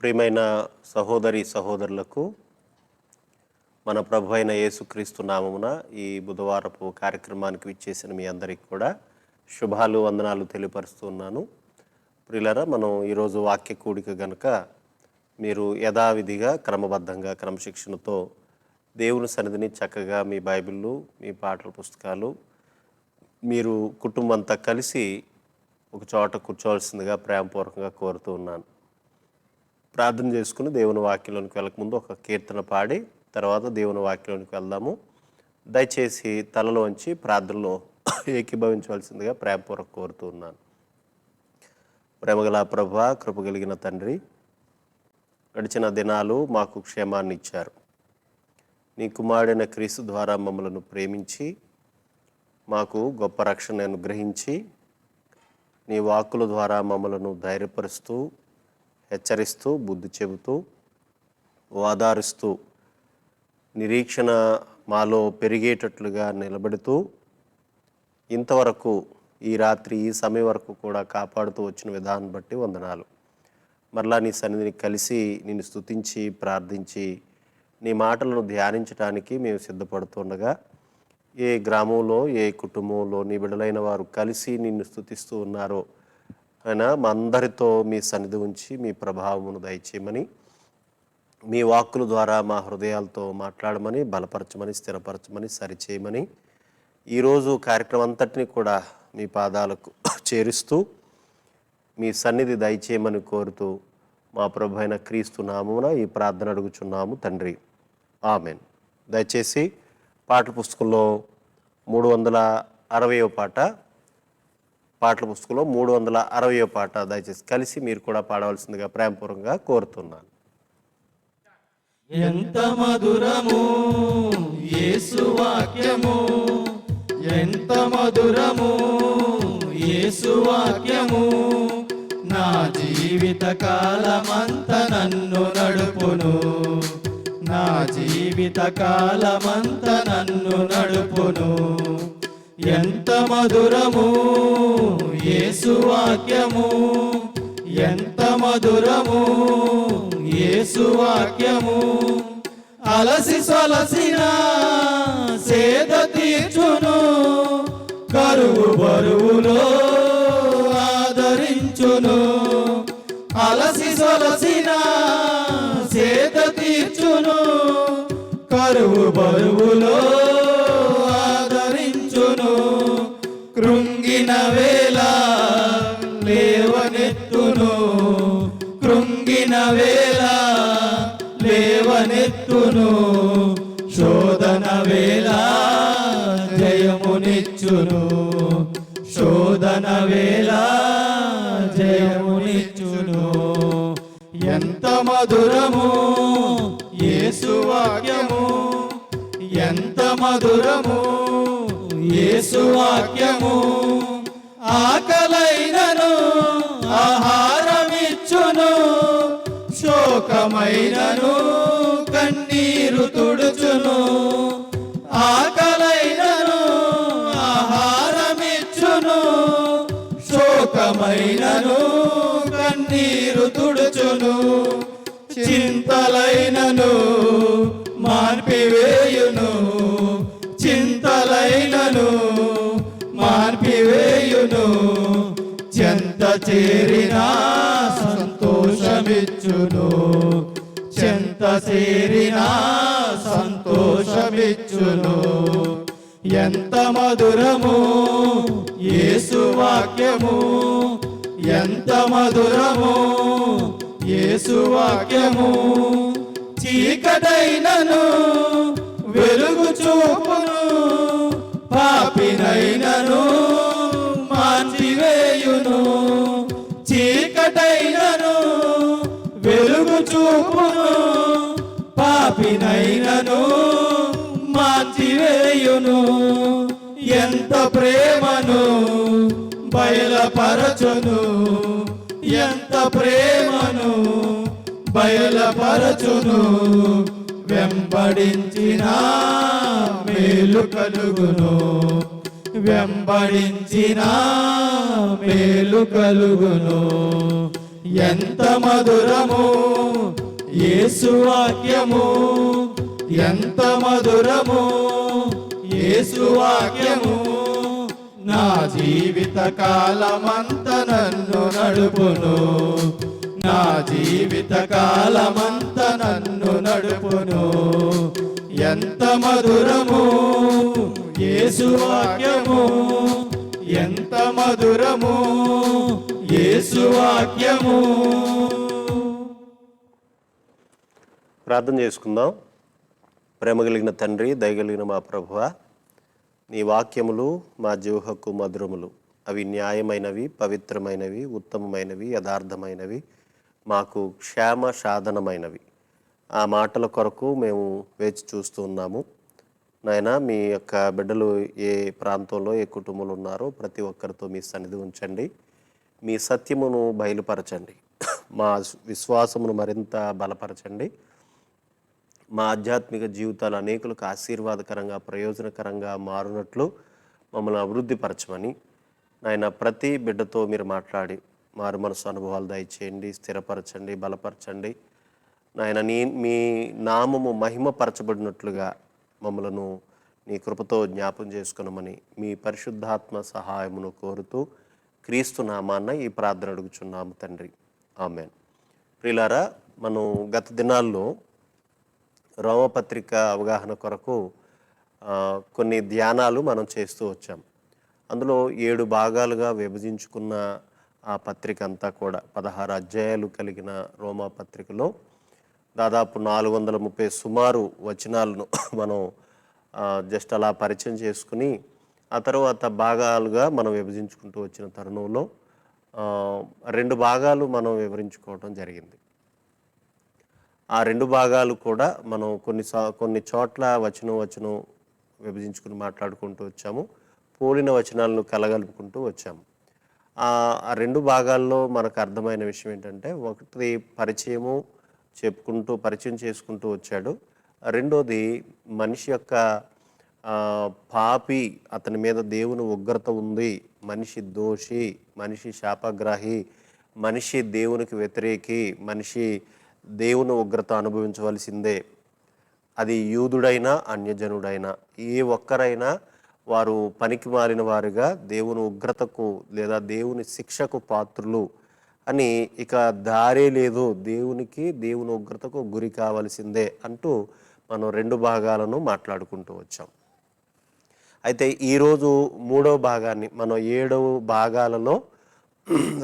ప్రియమైన సహోదరి సహోదరులకు మన ప్రభు అయిన యేసుక్రీస్తు నామమున ఈ బుధవారపు కార్యక్రమానికి విచ్చేసిన మీ అందరికీ కూడా శుభాలు వందనాలు తెలియపరుస్తున్నాను. ప్రియులారా, మనం ఈరోజు వాక్య కూడిక గనుక మీరు యథావిధిగా క్రమబద్ధంగా క్రమశిక్షణతో దేవుని సన్నిధిని చక్కగా మీ బైబిళ్ళు, మీ పాటల పుస్తకాలు మీరు కుటుంబంతో కలిసి ఒక చోట కూర్చోవలసిందిగా ప్రేమపూర్వకంగా కోరుతూ ఉన్నాను. ప్రార్థన చేసుకుని దేవుని వాక్యంలోనికి వెళ్ళకముందు ఒక కీర్తన పాడి తర్వాత దేవుని వాక్యంలోనికి వెళ్దాము. దయచేసి తలలోంచి ప్రార్థనలో ఏకీభవించవలసిందిగా ప్రేమపూర్వక కోరుతూ ఉన్నాను. ప్రేమగల ప్రభువా, కృపగలిగిన తండ్రి, గడిచిన దినాలు మాకు క్షేమాన్ని ఇచ్చారు. నీ కుమారుడైన క్రీస్తు ద్వారా మమ్మలను ప్రేమించి మాకు గొప్ప రక్షణ అనుగ్రహించి నీ వాక్కుల ద్వారా మమ్మలను ధైర్యపరుస్తూ, హెచ్చరిస్తూ, బుద్ధి చెబుతూ, ఓదారుస్తూ, నిరీక్షణ మాలో పెరిగేటట్లుగా నిలబెడుతూ ఇంతవరకు ఈ రాత్రి ఈ సమయం వరకు కూడా కాపాడుతూ వచ్చిన విధానం బట్టి వందనాలు. మరలా నీ సన్నిధిని కలిసి నిన్ను స్తుతించి ప్రార్థించి నీ మాటలను ధ్యానించడానికి మేము సిద్ధపడుతుండగా ఏ గ్రామంలో ఏ కుటుంబంలో నీ బిడ్డలైన వారు కలిసి నిన్ను స్తుతిస్తూ ఉన్నారో అయినా మా అందరితో మీ సన్నిధి ఉంచి మీ ప్రభావమును దయచేయమని, మీ వాక్కుల ద్వారా మా హృదయాలతో మాట్లాడమని, బలపరచమని, స్థిరపరచమని, సరిచేయమని, ఈరోజు కార్యక్రమం అంతటిని కూడా మీ పాదాలకు చేరుస్తూ మీ సన్నిధి దయచేయమని కోరుతూ మా ప్రభు అయిన క్రీస్తు నామమున ఈ ప్రార్థన అడుగుచున్నాము తండ్రి, ఆమెన్. దయచేసి పాటల పుస్తకంలో 360వ పాట, పాటల పుస్తకంలో 360వ పాట దయచేసి కలిసి మీరు కూడా పాడవలసిందిగా ప్రేమపూర్వకంగా కోరుతున్నాను. ఎంత మధురము యేసు వాక్యము, ఎంత మధురము యేసు వాక్యము, నా జీవిత కాలమంత నన్ను నడుపును, నా జీవిత కాలమంత నన్ను నడుపును. ఎంత మధురము యేసు వాక్యము, ఎంత మధురము యేసు వాక్యము, అలసి సొలసిన సేద తీర్చును, కరువు బరువులో ఆదరించును, అలసి సొలసిన సేద తీర్చును, కరువు బరువులో ఆదరించును, కృంగిన వేళ లేవనెత్తును, కృంగిన వేళ లేవనెత్తును, శోధన వేళ జయమునిచ్చును, శోధన వేళ జయమునిచ్చును. ఎంత మధురము యేసు వాక్యము, ఎంత మధురము యేసు వాక్యము, ఆకలైనను ఆహారమిచ్చును, శోకమైనను కన్నీరు తుడుచును, ఆకలైనను ఆహారమిచ్చును, శోకమైనను కన్నీరు తుడుచును, చింతలైనను మార్పివేయును, చింతలైనను మార్పివేయును, చెంత చేరినా సంతోషమిచ్చును, చెంత చేరినా సంతోషమిచ్చును. ఎంత మధురము యేసు వాక్యము, ఎంత మధురము యేసు వాక్యము, చీకటైనను వెలుగు చూపును, పాపినైనను మార్చివేయును, చీకటైనను వెలుగు చూపును, పాపినైనను మార్చివేయును. ఎంత ప్రేమను బయలుపరచును, ఎంత ప్రేమను బయలుపరచును, వెంబడించిన మేలు కలుగును, వెంబడించిన మేలు కలుగును. ఎంత మధురము యేసు వాక్యము, ఎంత మధురము యేసు వాక్యము. నా జీవిత కాలమంత నన్ను నడుపును, నా జీవిత కాలమంత నన్ను నడుపును. ఎంత మధురము యేసు వాక్యము, ఎంత మధురము యేసు వాక్యము. ప్రార్థన చేసుకుందాం. ప్రేమ కలిగిన తండ్రి, దయగలిగిన మా ప్రభువా, నీ వాక్యములు మా జీవహక్కు మధురములు. అవి న్యాయమైనవి, పవిత్రమైనవి, ఉత్తమమైనవి, యథార్థమైనవి, మాకు క్షేమ సాధనమైనవి. ఆ మాటల కొరకు మేము వేచి చూస్తూ ఉన్నాము. నాయన, మీ యొక్క బిడ్డలు ఏ ప్రాంతంలో ఏ కుటుంబంలో ఉన్నారో ప్రతి ఒక్కరితో మీ సన్నిధి ఉంచండి. మీ సత్యమును బయలుపరచండి. మా విశ్వాసమును మరింత బలపరచండి. మా ఆధ్యాత్మిక జీవితాలు అనేకులకు ఆశీర్వాదకరంగా, ప్రయోజనకరంగా మారునట్లు మమ్మల్ని అభివృద్ధిపరచమని నాయన ప్రతి బిడ్డతో మీరు మాట్లాడి మారు మనసు అనుభవాలు దయచేయండి, స్థిరపరచండి, బలపరచండి. నాయన మీ నామము మహిమపరచబడినట్లుగా మమ్మలను నీ కృపతో జ్ఞాపం చేసుకునమని మీ పరిశుద్ధాత్మ సహాయమును కోరుతూ క్రీస్తు నామాన్న ఈ ప్రార్థన అడుగుచున్నాము తండ్రి. ఆమెన్. ప్రియులారా, మనం గత దినాల్లో రోమపత్రిక అవగాహన కొరకు కొన్ని ధ్యానాలు మనం చేస్తూ వచ్చాం. అందులో 7 భాగాలుగా విభజించుకున్న ఆ పత్రిక అంతా కూడా 16 అధ్యాయాలు కలిగిన రోమా పత్రికలో దాదాపు 430 సుమారు వచనాలను మనం జస్ట్ అలా పరిచయం చేసుకుని ఆ తర్వాత భాగాలుగా మనం విభజించుకుంటూ వచ్చిన తరుణంలో 2 భాగాలు మనం వివరించుకోవడం జరిగింది. ఆ 2 భాగాలు కూడా మనం కొన్ని చోట్ల వచనం విభజించుకుని మాట్లాడుకుంటూ వచ్చాము. పోలిన వచనాలను కలగలుపుకుంటూ వచ్చాము. ఆ 2 భాగాల్లో మనకు అర్థమైన విషయం ఏంటంటే, ఒకటి పరిచయం చేసుకుంటూ వచ్చాడు. రెండోది మనిషి యొక్క పాపి, అతని మీద దేవుని ఉగ్రత ఉంది, మనిషి దోషి, మనిషి శాపగ్రాహి, మనిషి దేవునికి వ్యతిరేకి, మనిషి దేవుని ఉగ్రత అనుభవించవలసిందే. అది యూదుడైనా అన్యజనుడైనా ఏ ఒక్కరైనా వారు పనికి మాలిన వారుగా దేవుని ఉగ్రతకు లేదా దేవుని శిక్షకు పాత్రులు అని, ఇక దారే లేదు, దేవుని ఉగ్రతకు గురి కావాల్సిందే అంటూ మనం 2 భాగాలను మాట్లాడుకుంటూ వచ్చాం. అయితే ఈరోజు 3వ భాగాన్ని మనం 7 భాగాలలో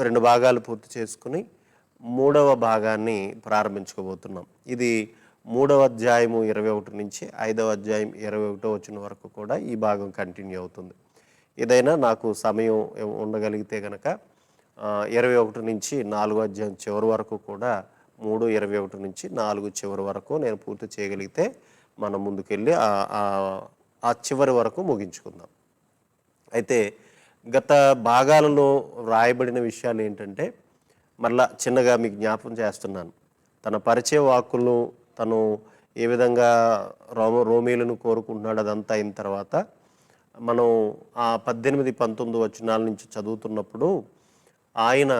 2 భాగాలు పూర్తి చేసుకుని 3వ భాగాన్ని ప్రారంభించుకోబోతున్నాం. ఇది 3వ అధ్యాయము 21 నుంచి 5వ అధ్యాయం 21 వచ్చిన వరకు కూడా ఈ భాగం కంటిన్యూ అవుతుంది. ఏదైనా నాకు సమయం ఉండగలిగితే కనుక 21 నుంచి 4వ అధ్యాయం చివరి వరకు కూడా 3:21 నుంచి 4 చివరి వరకు నేను పూర్తి చేయగలిగితే మనం ముందుకెళ్ళి ఆ చివరి వరకు ముగించుకుందాం. అయితే గత భాగాలలో రాయబడిన విషయాలు ఏంటంటే, మళ్ళా చిన్నగా మీకు జ్ఞాపకం చేస్తున్నాను. తన పరిచయ వాక్కులను తను ఏ విధంగా రోమీలను కోరుకుంటున్నాడు అదంతా అయిన తర్వాత మనం ఆ 18-19 వచనాల నుంచి చదువుతున్నప్పుడు ఆయన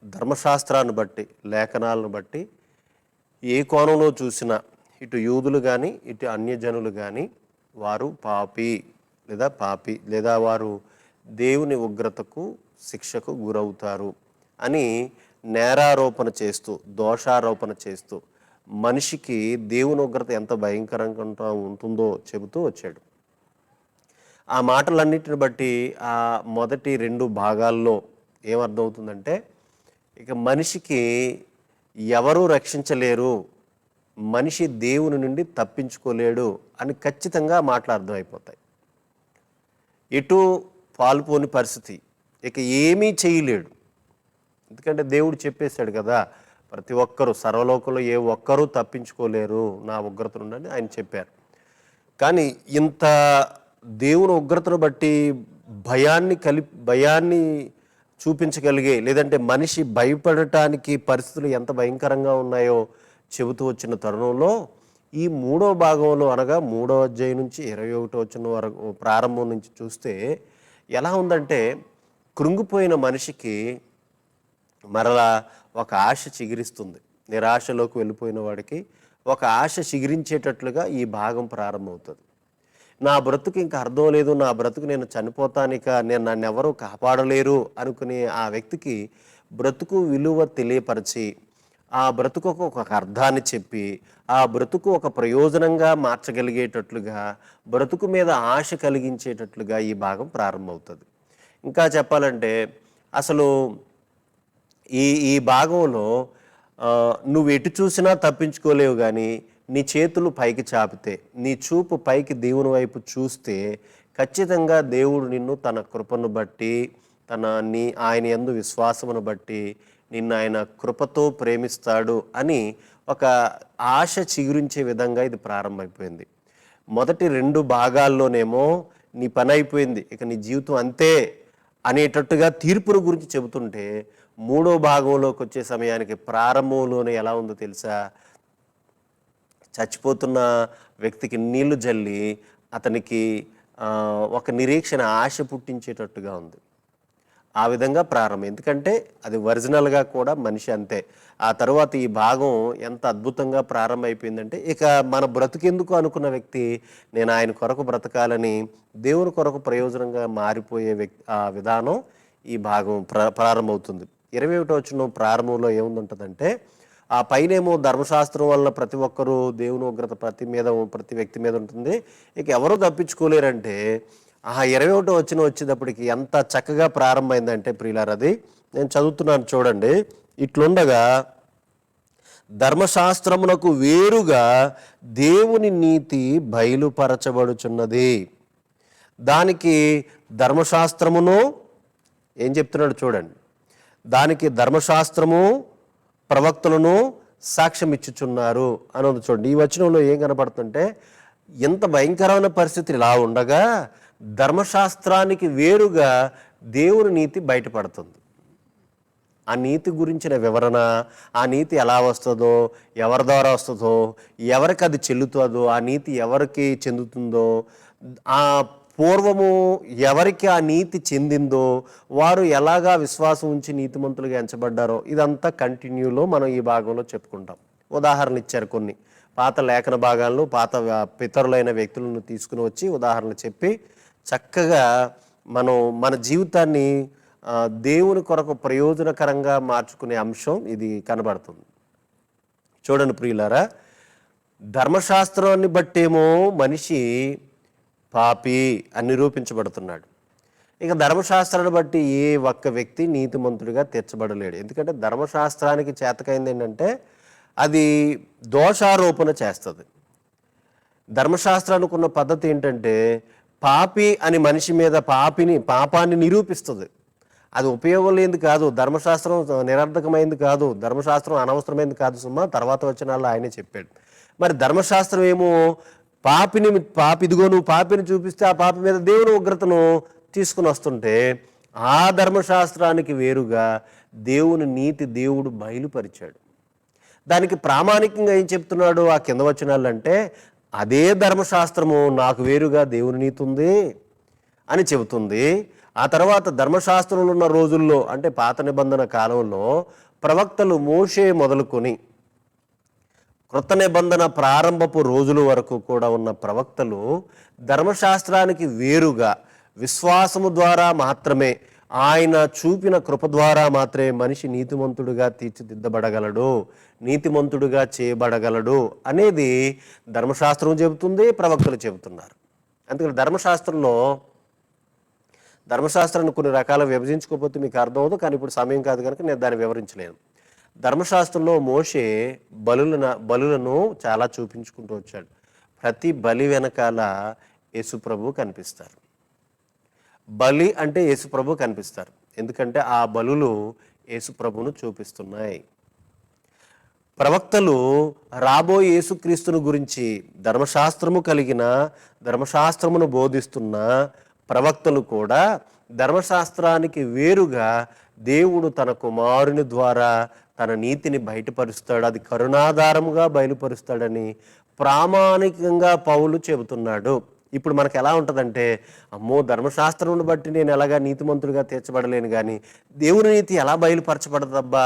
ధర్మశాస్త్రాన్ని బట్టి, లేఖనాలను బట్టి ఏ కోణంలో చూసినా ఇటు యూదులు కానీ ఇటు అన్యజనులు కానీ వారు పాపి లేదా వారు దేవుని ఉగ్రతకు, శిక్షకు గురవుతారు అని నేరారోపణ చేస్తూ, దోషారోపణ చేస్తూ మనిషికి దేవుని ఉగ్రత ఎంత భయంకరంగా ఉంటుందో చెబుతూ వచ్చాడు. ఆ మాటలన్నిటిని బట్టి ఆ మొదటి 2 భాగాల్లో ఏమర్థమవుతుందంటే, ఇక మనిషికి ఎవరూ రక్షించలేరు, మనిషి దేవుని నుండి తప్పించుకోలేడు అని ఖచ్చితంగా మాటలు అర్థమైపోతాయి. ఎటు పాల్పోని పరిస్థితి, ఇక ఏమీ చేయలేడు. ఎందుకంటే దేవుడు చెప్పేశాడు కదా, ప్రతి ఒక్కరూ సర్వలోకంలో ఏ ఒక్కరూ తప్పించుకోలేరు నా ఉగ్రత నుండి ఆయన చెప్పారు. కానీ ఇంత దేవుని ఉగ్రతను బట్టి భయాన్ని చూపించగలిగే, లేదంటే మనిషి భయపడటానికి పరిస్థితులు ఎంత భయంకరంగా ఉన్నాయో చెబుతూ వచ్చిన తరుణంలో ఈ 3వ భాగంలో, అనగా 3వ అధ్యాయం నుంచి 21 వచనం వరకు ప్రారంభం నుంచి చూస్తే ఎలా ఉందంటే, కృంగిపోయిన మనిషికి మరలా ఒక ఆశ చిగురిస్తుంది. నిరాశలోకి వెళ్ళిపోయిన వాడికి ఒక ఆశ చిగురించేటట్లుగా ఈ భాగం ప్రారంభమవుతుంది. నా బ్రతుకు ఇంకా అర్థం లేదు, నా బ్రతుకు నేను చనిపోతానిక, నన్ను ఎవరూ కాపాడలేరు అనుకునే ఆ వ్యక్తికి బ్రతుకు విలువ తెలియపరిచి, ఆ బ్రతుకు ఒక అర్థాన్ని చెప్పి, ఆ బ్రతుకు ఒక ప్రయోజనంగా మార్చగలిగేటట్లుగా, బ్రతుకు మీద ఆశ కలిగించేటట్లుగా ఈ భాగం ప్రారంభమవుతుంది. ఇంకా చెప్పాలంటే అసలు ఈ ఈ భాగంలో నువ్వు ఎటు చూసినా తప్పించుకోలేవు, కానీ నీ చేతులు పైకి చాపితే, నీ చూపు పైకి దేవుని వైపు చూస్తే ఖచ్చితంగా దేవుడు నిన్ను తన కృపను బట్టి, ఆయన యందు విశ్వాసమును బట్టి నిన్ను ఆయన కృపతో ప్రేమిస్తాడు అని ఒక ఆశ చిగురించే విధంగా ఇది ప్రారంభమైపోయింది. మొదటి 2 భాగాల్లోనేమో నీ పని అయిపోయింది, ఇక నీ జీవితం అంతే అనేటట్టుగా తీర్పును గురించి చెబుతుంటే, 3వ భాగంలోకి వచ్చే సమయానికి ప్రారంభంలోనే ఎలా ఉందో తెలుసా? చచ్చిపోతున్న వ్యక్తికి నీళ్లు జల్లి అతనికి ఒక నిరీక్షణ, ఆశ పుట్టించేటట్టుగా ఉంది. ఆ విధంగా ప్రారంభం. ఎందుకంటే అది ఒరిజినల్గా కూడా మనిషి అంతే. ఆ తర్వాత ఈ భాగం ఎంత అద్భుతంగా ప్రారంభమైపోయిందంటే, ఇక మన బ్రతికెందుకు అనుకున్న వ్యక్తి నేను ఆయన కొరకు బ్రతకాలని దేవుని కొరకు ప్రయోజనంగా మారిపోయే ఆ విధానం ఈ భాగం ప్రారంభమవుతుంది. 21వ వచనం ప్రారంభంలో ఏముందంటుందంటే, ఆ పైనేమో ధర్మశాస్త్రం వల్ల ప్రతి ఒక్కరూ దేవుని ఉగ్రత ప్రతి వ్యక్తి మీద ఉంటుంది, ఇక ఎవరూ తప్పించుకోలేరంటే, ఆ 21వ వచనం వచ్చేటప్పటికి ఎంత చక్కగా ప్రారంభమైందంటే ప్రియులారా, అది నేను చదువుతున్నాను చూడండి. ఇట్లుండగా ధర్మశాస్త్రమునకు వేరుగా దేవుని నీతి బయలుపరచబడుచున్నది. దానికి ధర్మశాస్త్రమును ఏం చెప్తున్నాడు చూడండి. దానికి ధర్మశాస్త్రము ప్రవక్తలను సాక్ష్యం ఇచ్చుచున్నారు అని ఉంది చూడండి. ఈ వచనంలో ఏం కనపడుతుంటే, ఎంత భయంకరమైన పరిస్థితి ఇలా ఉండగా ధర్మశాస్త్రానికి వేరుగా దేవుని నీతి బయటపడుతుంది. ఆ నీతి గురించిన వివరణ, ఆ నీతి ఎలా వస్తుందో, ఎవరి ద్వారా వస్తుందో, ఎవరికి అది చెల్లుతుందో, ఆ నీతి ఎవరికి చెందుతుందో, ఆ పూర్వము ఎవరికి ఆ నీతి చెందిందో, వారు ఎలాగా విశ్వాసం ఉంచి నీతిమంతులుగా ఎంచబడ్డారో, ఇదంతా కంటిన్యూలో మనం ఈ భాగంలో చెప్పుకుంటాం. ఉదాహరణలు ఇచ్చారు కొన్ని పాత లేఖన భాగాలను, పాత పితరులైన వ్యక్తులను తీసుకుని వచ్చి ఉదాహరణలు చెప్పి చక్కగా మనం మన జీవితాన్ని దేవుని కొరకు ప్రయోజనకరంగా మార్చుకునే అంశం ఇది కనబడుతుంది. చూడండి ప్రియులారా, ధర్మశాస్త్రాన్ని బట్టేమో మనిషి పాపి అని నిరూపించబడుతున్నాడు. ఇక ధర్మశాస్త్రాన్ని బట్టి ఏ ఒక్క వ్యక్తి నీతిమంతుడిగా తీర్చబడలేడు. ఎందుకంటే ధర్మశాస్త్రానికి చేతకైంది ఏంటంటే అది దోషారోపణ చేస్తుంది. ధర్మశాస్త్రానికి ఉన్న పద్ధతి ఏంటంటే పాపి అని మనిషి మీద పాపాన్ని నిరూపిస్తుంది. అది ఉపయోగం లేనిది కాదు, ధర్మశాస్త్రం నిరర్ధకమైంది కాదు, ధర్మశాస్త్రం అనవసరమైంది కాదు సుమా, తర్వాత వచనాల్లో ఆయనే చెప్పాడు. మరి ధర్మశాస్త్రం ఏమో ఇదిగో నువ్వు పాపిని చూపిస్తే ఆ పాపి మీద దేవుని ఉగ్రతను తీసుకుని వస్తుంటే, ఆ ధర్మశాస్త్రానికి వేరుగా దేవుని నీతి దేవుడు బయలుపరిచాడు. దానికి ప్రామాణికంగా ఏం చెప్తున్నాడు ఆ కింద వచనాలు అంటే, అదే ధర్మశాస్త్రము నాకు వేరుగా దేవుని నీతి ఉంది అని చెబుతుంది. ఆ తర్వాత ధర్మశాస్త్రంలో ఉన్న రోజుల్లో అంటే పాత నిబంధన కాలంలో ప్రవక్తలు మోషే మొదలుకొని క్రొత్త నిబంధన ప్రారంభపు రోజుల వరకు కూడా ఉన్న ప్రవక్తలు ధర్మశాస్త్రానికి వేరుగా విశ్వాసము ద్వారా మాత్రమే, ఆయన చూపిన కృప ద్వారా మాత్రమే మనిషి నీతిమంతుడుగా తీర్చిదిద్దబడగలడు, నీతిమంతుడుగా చేయబడగలడు అనేది ధర్మశాస్త్రం చెబుతుంది, ప్రవక్తలు చెబుతున్నారు. అందుకని ధర్మశాస్త్రాన్ని కొన్ని రకాల విభజించుకోకపోతే మీకు అర్థమవుతుంది, కానీ ఇప్పుడు సమయం కాదు కనుక నేను దాన్ని వివరించలేను. ధర్మశాస్త్రంలో మోషే బలులను చాలా చూపించుకుంటూ వచ్చాడు. ప్రతి బలి వెనకాల యేసుప్రభు కనిపిస్తారు. బలి అంటే యేసుప్రభు కనిపిస్తారు, ఎందుకంటే ఆ బలులు యేసుప్రభును చూపిస్తున్నాయి. ప్రవక్తలు రాబోయే యేసుక్రీస్తును గురించి ధర్మశాస్త్రమును బోధిస్తున్న ప్రవక్తలు కూడా ధర్మశాస్త్రానికి వేరుగా దేవుడు తన కుమారుని ద్వారా తన నీతిని బయటపరుస్తాడు, అది కరుణాధారముగా బయలుపరుస్తాడని ప్రామాణికంగా పౌలు చెబుతున్నాడు. ఇప్పుడు మనకు ఎలా ఉంటుందంటే, అమ్మో ధర్మశాస్త్రం బట్టి నేను ఎలాగా నీతిమంతుడిగా తీర్చబడలేను, కానీ దేవుని నీతి ఎలా బయలుపరచబడదబ్బా,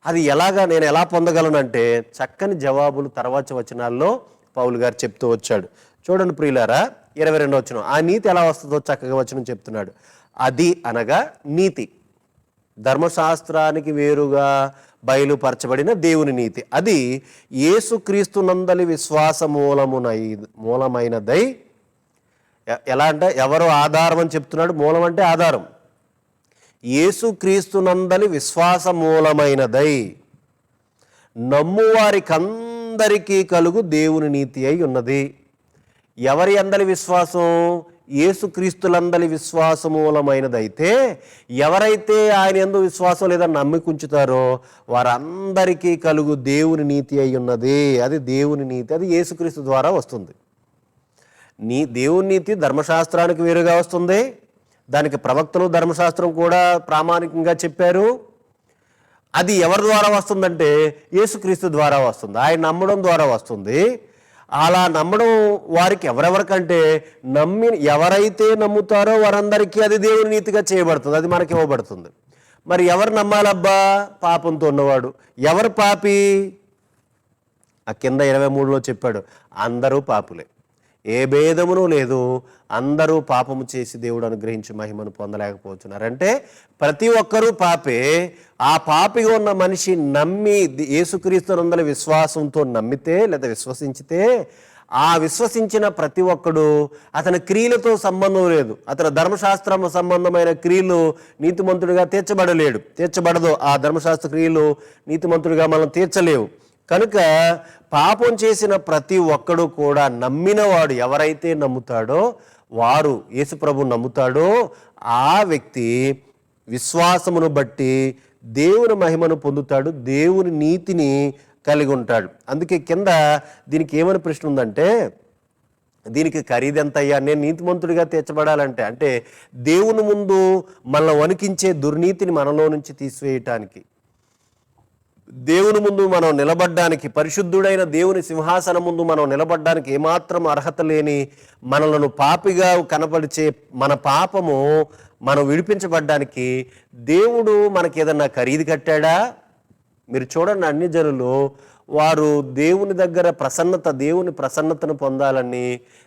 అది ఎలాగా నేను ఎలా పొందగలనంటే చక్కని జవాబులు తర్వాత వచనాల్లో పౌలు గారు చెప్తూ వచ్చాడు. చూడండి ప్రియులారా, 22వ వచనం, ఆ నీతి ఎలా వస్తుందో చక్కగా వచనం చెప్తున్నాడు. అది అనగా నీతి, ధర్మశాస్త్రానికి వేరుగా బయలుపరచబడిన దేవుని నీతి, అది యేసుక్రీస్తునందలి విశ్వాస మూలమైనదై. ఎలా అంటే ఎవరు ఆధారం అని చెప్తున్నాడు? మూలం అంటే ఆధారం. యేసుక్రీస్తునందలి విశ్వాస మూలమైనదై నమ్మువారికందరికీ కలుగు దేవుని నీతి అయి ఉన్నది. ఎవరి అందలి విశ్వాసం? యేసుక్రీస్తులందలి విశ్వాస మూలమైనదైతే, ఎవరైతే ఆయన యందు విశ్వాసం లేదా నమ్మికుంచుతారో వారందరికీ కలుగు దేవుని నీతి అయి ఉన్నది. అది దేవుని నీతి, అది యేసుక్రీస్తు ద్వారా వస్తుంది. దేవుని నీతి ధర్మశాస్త్రానికి వేరుగా వస్తుంది. దానికి ప్రవక్తలు ధర్మశాస్త్రం కూడా ప్రామాణికంగా చెప్పారు. అది ఎవరి ద్వారా వస్తుందంటే యేసుక్రీస్తు ద్వారా వస్తుంది, ఆయన నమ్మడం ద్వారా వస్తుంది. అలా నమ్మడం వారికి ఎవరెవరికంటే ఎవరైతే నమ్ముతారో వారందరికీ అది దేవుని నీతిగా చేయబడుతుంది, అది మనకి ఇవ్వబడుతుంది. మరి ఎవరు నమ్మాలబ్బా? పాపంతో ఉన్నవాడు. ఎవరు పాపి? ఆ కింద 23లో చెప్పాడు, అందరూ పాపులే, ఏ భేదమును లేదు, అందరూ పాపము చేసి దేవుడు అనుగ్రహించి మహిమను పొందలేకపోతున్నారంటే ప్రతి ఒక్కరూ పాపే. ఆ పాపిగా ఉన్న మనిషి నమ్మి యేసుక్రీస్తునందలి విశ్వాసంతో నమ్మితే లేదా విశ్వసించితే, ఆ విశ్వసించిన ప్రతి ఒక్కడు, అతని క్రియలతో సంబంధం లేదు, అతని ధర్మశాస్త్రం సంబంధమైన క్రియలు నీతిమంతుడిగా తీర్చబడదు. ఆ ధర్మశాస్త్ర క్రియలు నీతిమంతుడిగా మనం తీర్చలేవు. కనుక పాపం చేసిన ప్రతి ఒక్కడు కూడా నమ్మినవాడు ఎవరైతే నమ్ముతాడో, వారు యేసుప్రభు నమ్ముతాడో ఆ వ్యక్తి విశ్వాసమును బట్టి దేవుని మహిమను పొందుతాడు, దేవుని నీతిని కలిగి ఉంటాడు. అందుకే కింద దీనికి ఏమని ప్రశ్న ఉందంటే, దీనికి ఖరీదెంతయ్యా? నేను నీతిమంతుడిగా తీర్చబడాలంటే, అంటే దేవుని ముందు మనల్ని వణికించే దుర్నీతిని మనలో నుంచి తీసివేయటానికి, దేవుని ముందు మనం నిలబడ్డానికి, పరిశుద్ధుడైన దేవుని సింహాసనం ముందు మనం నిలబడ్డానికి ఏమాత్రం అర్హత లేని మనలను పాపిగా కనపరిచే మన పాపము మనం విడిపించబడ్డానికి దేవుడు మనకి ఏదన్నా ఖరీదు కట్టాడా? మీరు చూడండి, అన్ని జనులు వారు దేవుని దగ్గర దేవుని ప్రసన్నతను పొందాలని,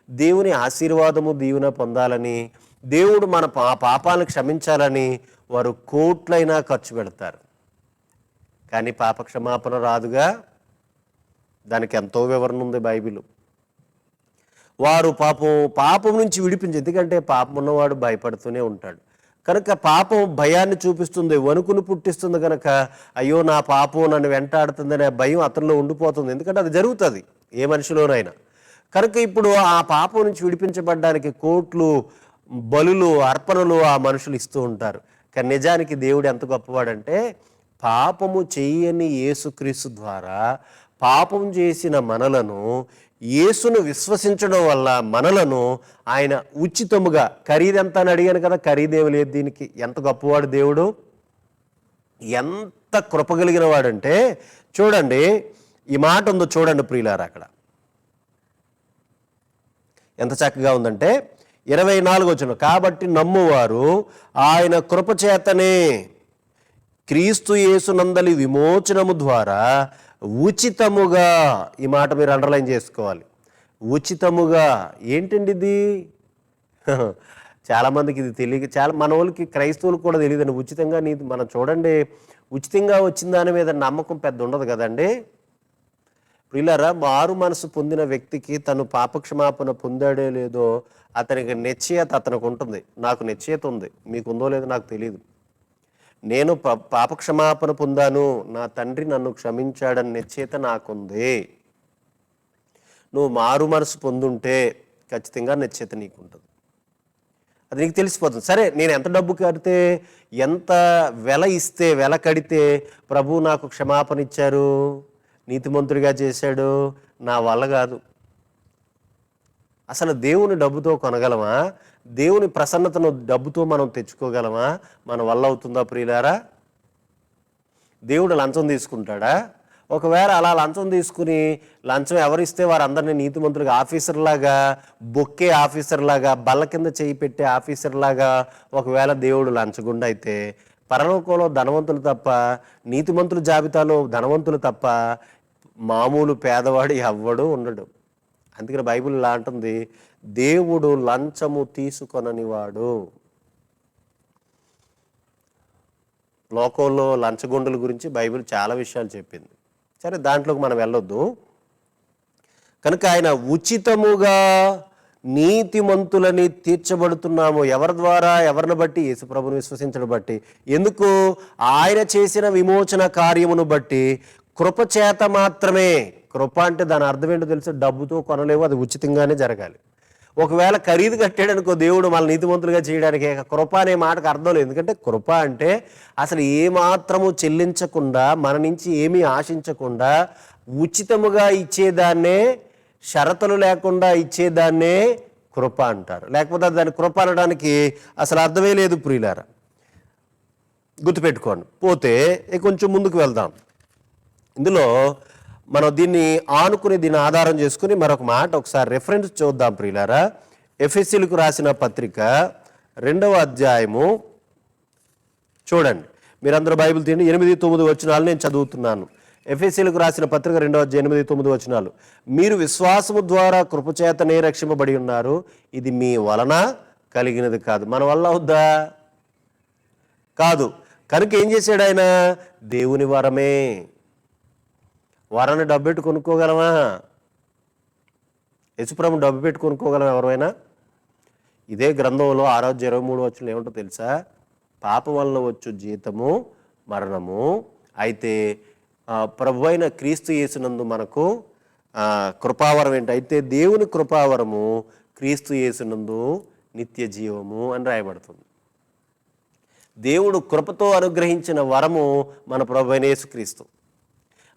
దేవుని ఆశీర్వాదము దీవెన పొందాలని, దేవుడు మన పాపాలను క్షమించాలని వారు కోట్లైనా ఖర్చు పెడతారు. కానీ పాప క్షమాపణ రాదుగా. దానికి ఎంతో వివరణ ఉంది బైబిల్. వారు పాపం నుంచి విడిపించి, ఎందుకంటే పాపం ఉన్నవాడు భయపడుతూనే ఉంటాడు కనుక, పాపం భయాన్ని చూపిస్తుంది, వణుకును పుట్టిస్తుంది కనుక, అయ్యో నా పాపం నన్ను వెంటాడుతుందనే భయం అతనిలో ఉండిపోతుంది. ఎందుకంటే అది జరుగుతుంది ఏ మనిషిలోనైనా. కనుక ఇప్పుడు ఆ పాపం నుంచి విడిపించబడ్డానికి కోట్లు, బలులు, అర్పణలు ఆ మనుషులు ఇస్తూ ఉంటారు. కానీ నిజానికి దేవుడు ఎంత గొప్పవాడంటే, పాపము చేయని యేసుక్రీస్తు ద్వారా పాపం చేసిన మనలను, యేసును విశ్వసించడం వల్ల మనలను ఆయన ఉచితముగా, ఖరీదెంత అని అడిగాను కదా, ఖరీదేమి లేదు దీనికి. ఎంత గొప్పవాడు దేవుడు, ఎంత కృపగలిగిన వాడంటే, చూడండి ఈ మాట ఉందో చూడండి ప్రియులారా, అక్కడ ఎంత చక్కగా ఉందంటే 24 వచనం, కాబట్టి నమ్మువారు ఆయన కృపచేతనే క్రీస్తు యేసునందలి విమోచనము ద్వారా ఉచితముగా, ఈ మాట మీరు అండర్లైన్ చేసుకోవాలి, ఉచితముగా. ఏంటండి ఇది? చాలామందికి ఇది తెలియక, మన వాళ్ళకి, క్రైస్తవులకు కూడా తెలియదండి ఉచితంగా నీతి. మనం చూడండి, ఉచితంగా వచ్చిన దాని మీద నమ్మకం పెద్ద ఉండదు కదండి. ప్రియులారా, మారు మనసు పొందిన వ్యక్తికి తను పాపక్షమాపణ పొందాడో లేదో అతనికి నిశ్చయత అతనికి ఉంటుంది. నాకు నిశ్చయత ఉంది, మీకుందో లేదో నాకు తెలియదు. నేను పాపక్షమాపణ పొందాను, నా తండ్రి నన్ను క్షమించాడని నిశ్చయత నాకుంది. నువ్వు మారు మనసు పొందుంటే ఖచ్చితంగా నిశ్చయత నీకుంటుంది, అది నీకు తెలిసిపోతుంది. సరే, నేను ఎంత డబ్బు కడితే, ఎంత వెల కడితే ప్రభు నాకు క్షమాపణ ఇచ్చారు, నీతిమంతుడిగా చేశాడు, నా వల్ల కాదు. అసలు దేవుని డబ్బుతో కొనగలమా? దేవుని ప్రసన్నతను డబ్బుతో మనం తెచ్చుకోగలమా? మన వల్ల అవుతుందా ప్రియులారా? దేవుడు లంచం తీసుకుంటాడా? ఒకవేళ అలా లంచం తీసుకుని లంచం ఎవరిస్తే వారందరినీ నీతిమంతులుగా ఆఫీసర్లాగా, బొక్కే ఆఫీసర్లాగా, బల్ల కింద చేయి పెట్టే ఆఫీసర్లాగా ఒకవేళ దేవుడు లంచగుండ అయితే పరలోకంలో ధనవంతులు తప్ప, నీతిమంతుల జాబితాలో ధనవంతులు తప్ప మామూలు పేదవాడు ఎవ్వడు ఉండడు. అందుకని బైబిల్ ఇలా అంటుంది, దేవుడు లంచము తీసుకొననివాడు. లోకంలో లంచగొండుల గురించి బైబిల్ చాలా విషయాలు చెప్పింది. సరే, దాంట్లోకి మనం వెళ్ళొద్దు. కనుక ఆయన ఉచితముగా నీతిమంతులని తీర్చబడుతున్నాము. ఎవరి ద్వారా? ఎవరిని బట్టి? యేసుప్రభుని విశ్వసించడం బట్టి. ఎందుకు? ఆయన చేసిన విమోచన కార్యమును బట్టి, కృపచేత మాత్రమే. కృప అంటే దాని అర్థం ఏంటో తెలుసు, డబ్బుతో కొనలేవు, అది ఉచితంగానే జరగాలి. ఒకవేళ ఖరీదు కట్టాడనుకో దేవుడు మన నీతిమంతులుగా చేయడానికి, కృప అనే మాటకు అర్థం లేదు. ఎందుకంటే కృప అంటే అసలు ఏమాత్రము చెల్లించకుండా, మన నుంచి ఏమీ ఆశించకుండా ఉచితముగా ఇచ్చేదాన్నే, షరతులు లేకుండా ఇచ్చేదాన్నే కృప అంటారు. లేకపోతే దాన్ని కృప అనడానికి అసలు అర్థమే లేదు ప్రియులారా, గుర్తుపెట్టుకోండి. పోతే కొంచెం ముందుకు వెళ్దాం. ఇందులో మనం దీన్ని దీన్ని ఆధారం చేసుకుని మరొక మాట ఒకసారి రెఫరెన్స్ చూద్దాం ప్రియులారా. ఎఫెసీయులకు రాసిన పత్రిక 2వ అధ్యాయము చూడండి. మీరందరూ బైబిల్ తీయండి. 8-9 వచనాలు నేను చదువుతున్నాను. ఎఫెసీయులకు రాసిన పత్రిక 2వ అధ్యాయం 8-9 వచనాలు. మీరు విశ్వాసము ద్వారా కృపచేతనే రక్షింపబడి ఉన్నారు, ఇది మీ వలన కలిగినది కాదు. మన వల్ల అవుద్దా? కాదు. కనుక ఏం చేశాడు ఆయన? దేవుని వరమే. వరాన్ని డబ్బు పెట్టి కొనుక్కోగలమా? యేసుప్రభుని డబ్బు పెట్టి కొనుక్కోగలమా ఎవరైనా? ఇదే గ్రంథంలో 6:23 వచనం ఏమంటో తెలుసా? పాపం వలన వచ్చు జీతము మరణము, అయితే ప్రభు అయిన క్రీస్తు యేసునందు మనకు కృపావరం ఏంటి? అయితే దేవుని కృపావరము క్రీస్తు యేసునందు నిత్య జీవము అని రాయబడుతుంది. దేవుడు కృపతో అనుగ్రహించిన వరము మన ప్రభు అయిన యేసుక్రీస్తు.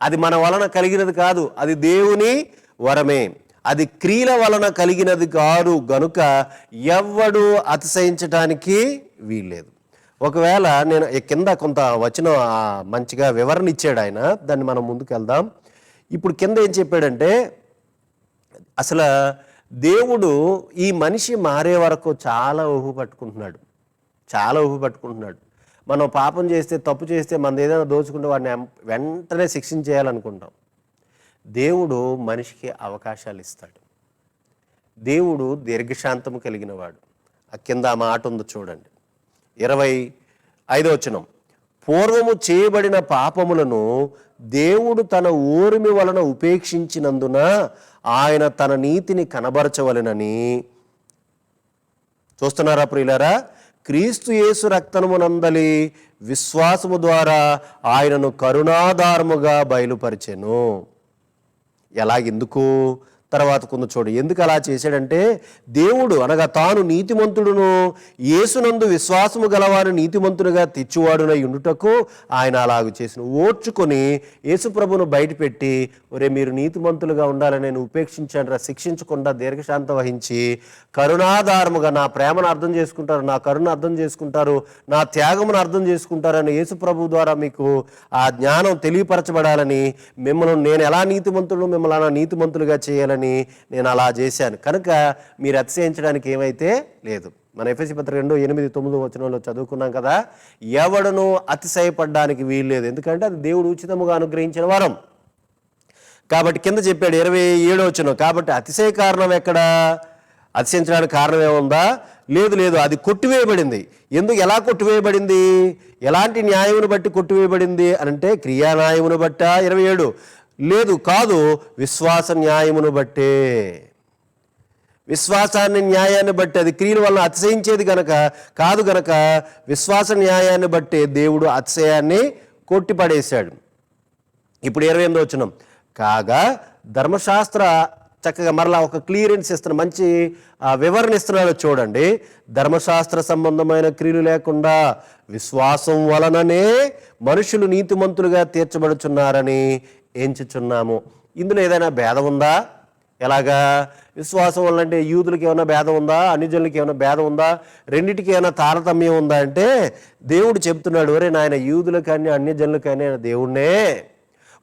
అది మన వలన కలిగినది కాదు, అది దేవుని వరమే. అది క్రియల వలన కలిగినది కాదు, గనుక ఎవ్వడు అతిశయించటానికి వీల్లేదు. ఒకవేళ నేను కింద కొంత వచనం మంచిగా వివరణ ఇచ్చాడు ఆయన, దాన్ని మనం ముందుకు వెళ్దాం. ఇప్పుడు కింద ఏం చెప్పాడంటే, అసలు దేవుడు ఈ మనిషి మారే వరకు చాలా ఊహు పట్టుకుంటున్నాడు. మనం పాపం చేస్తే, తప్పు చేస్తే, మనం ఏదైనా దోచుకుంటే వాడిని వెంటనే శిక్షించేయాలనుకుంటాం. దేవుడు మనిషికి అవకాశాలు ఇస్తాడు. దేవుడు దీర్ఘశాంతము కలిగిన వాడు. ఆ కింద ఆ మాట ఉందో చూడండి, 25వ వచనం. పూర్వము చేయబడిన పాపములను దేవుడు తన ఓర్మి వలన ఉపేక్షించినందున ఆయన తన నీతిని కనబరచవలెనని. చూస్తున్నారా ప్రియులారా? క్రీస్తు యేసు రక్తమునందలి విశ్వాసము ద్వారా ఆయనను కరుణాధారముగా బయలుపరిచెను. ఎలాగెందుకు? తర్వాత కొంత చూడు. ఎందుకు అలా చేశాడంటే, దేవుడు అనగా తాను నీతిమంతుడును, యేసునందు విశ్వాసము గలవారు నీతిమంతునిగా తెచ్చువాడునై ఉండుటకు ఆయన అలాగ చేసిన. ఓర్చుకొని యేసుప్రభును బయటపెట్టి, ఒరే మీరు నీతిమంతులుగా ఉండాలని నేను ఉపేక్షించాను, శిక్షించకుండా దీర్ఘశాంత వహించి కరుణాధారముగా నా ప్రేమను అర్థం చేసుకుంటారు, నా కరుణ అర్థం చేసుకుంటారు, నా త్యాగమును అర్థం చేసుకుంటారని యేసుప్రభు ద్వారా మీకు ఆ జ్ఞానం తెలియపరచబడాలని, మిమ్మల్ని నేను ఎలా నీతిమంతులు, మిమ్మల్ని అలా నీతిమంతులుగా చేయాలని నేను అలా చేశాను. కనుక మీరు అతిశయించడానికి ఏమైతే లేదు. మన ఎఫెసీ పత్రిక 2:8-9 వచనంలో చదువుకున్నాం కదా, ఎవడను అతిశయపడడానికి వీల్లేదు, ఎందుకంటే అది దేవుడు ఉచితముగా అనుగ్రహించిన వరం. కాబట్టి కింద చెప్పాడు 27వ వచనం, కాబట్టి అతిశయ కారణం ఎక్కడ? అతిశయించడానికి కారణం ఏముందా? లేదు, అది కొట్టివేయబడింది. ఎలా కొట్టివేయబడింది? ఎలాంటి న్యాయమును బట్టి కొట్టివేయబడింది అంటే, క్రియా న్యాయమును బట్టా? 27 లేదు, కాదు, విశ్వాస న్యాయమును బట్టే. విశ్వాసాన్ని, న్యాయాన్ని బట్టి, అది క్రియల వలన అతిశయించేది గనక కాదు, గనక విశ్వాస న్యాయాన్ని బట్టి దేవుడు అతిశయాన్ని కొట్టిపడేశాడు. ఇప్పుడు 28వ వచనం, కాగా ధర్మశాస్త్ర చక్కగా మరలా ఒక క్లియరెన్స్ ఇస్తున్నాడు, మంచి వివరణ ఇస్తున్నాడు చూడండి. ధర్మశాస్త్ర సంబంధమైన క్రియలు లేకుండా విశ్వాసం వలననే మనుషులు నీతిమంతులుగా తీర్చబడుచున్నారని ఎంచుచున్నాము. ఇందులో ఏదైనా భేదం ఉందా? ఎలాగా? విశ్వాసం వల్ల అంటే యూదులకి ఏమైనా భేదం ఉందా? అన్యజనులకి ఏమైనా భేదం ఉందా? రెండింటికి ఏమైనా తారతమ్యం ఉందా అంటే దేవుడు చెప్తున్నాడు, ఒరే నాయన, యూదులకని అన్యజనులకని దేవుణ్ణే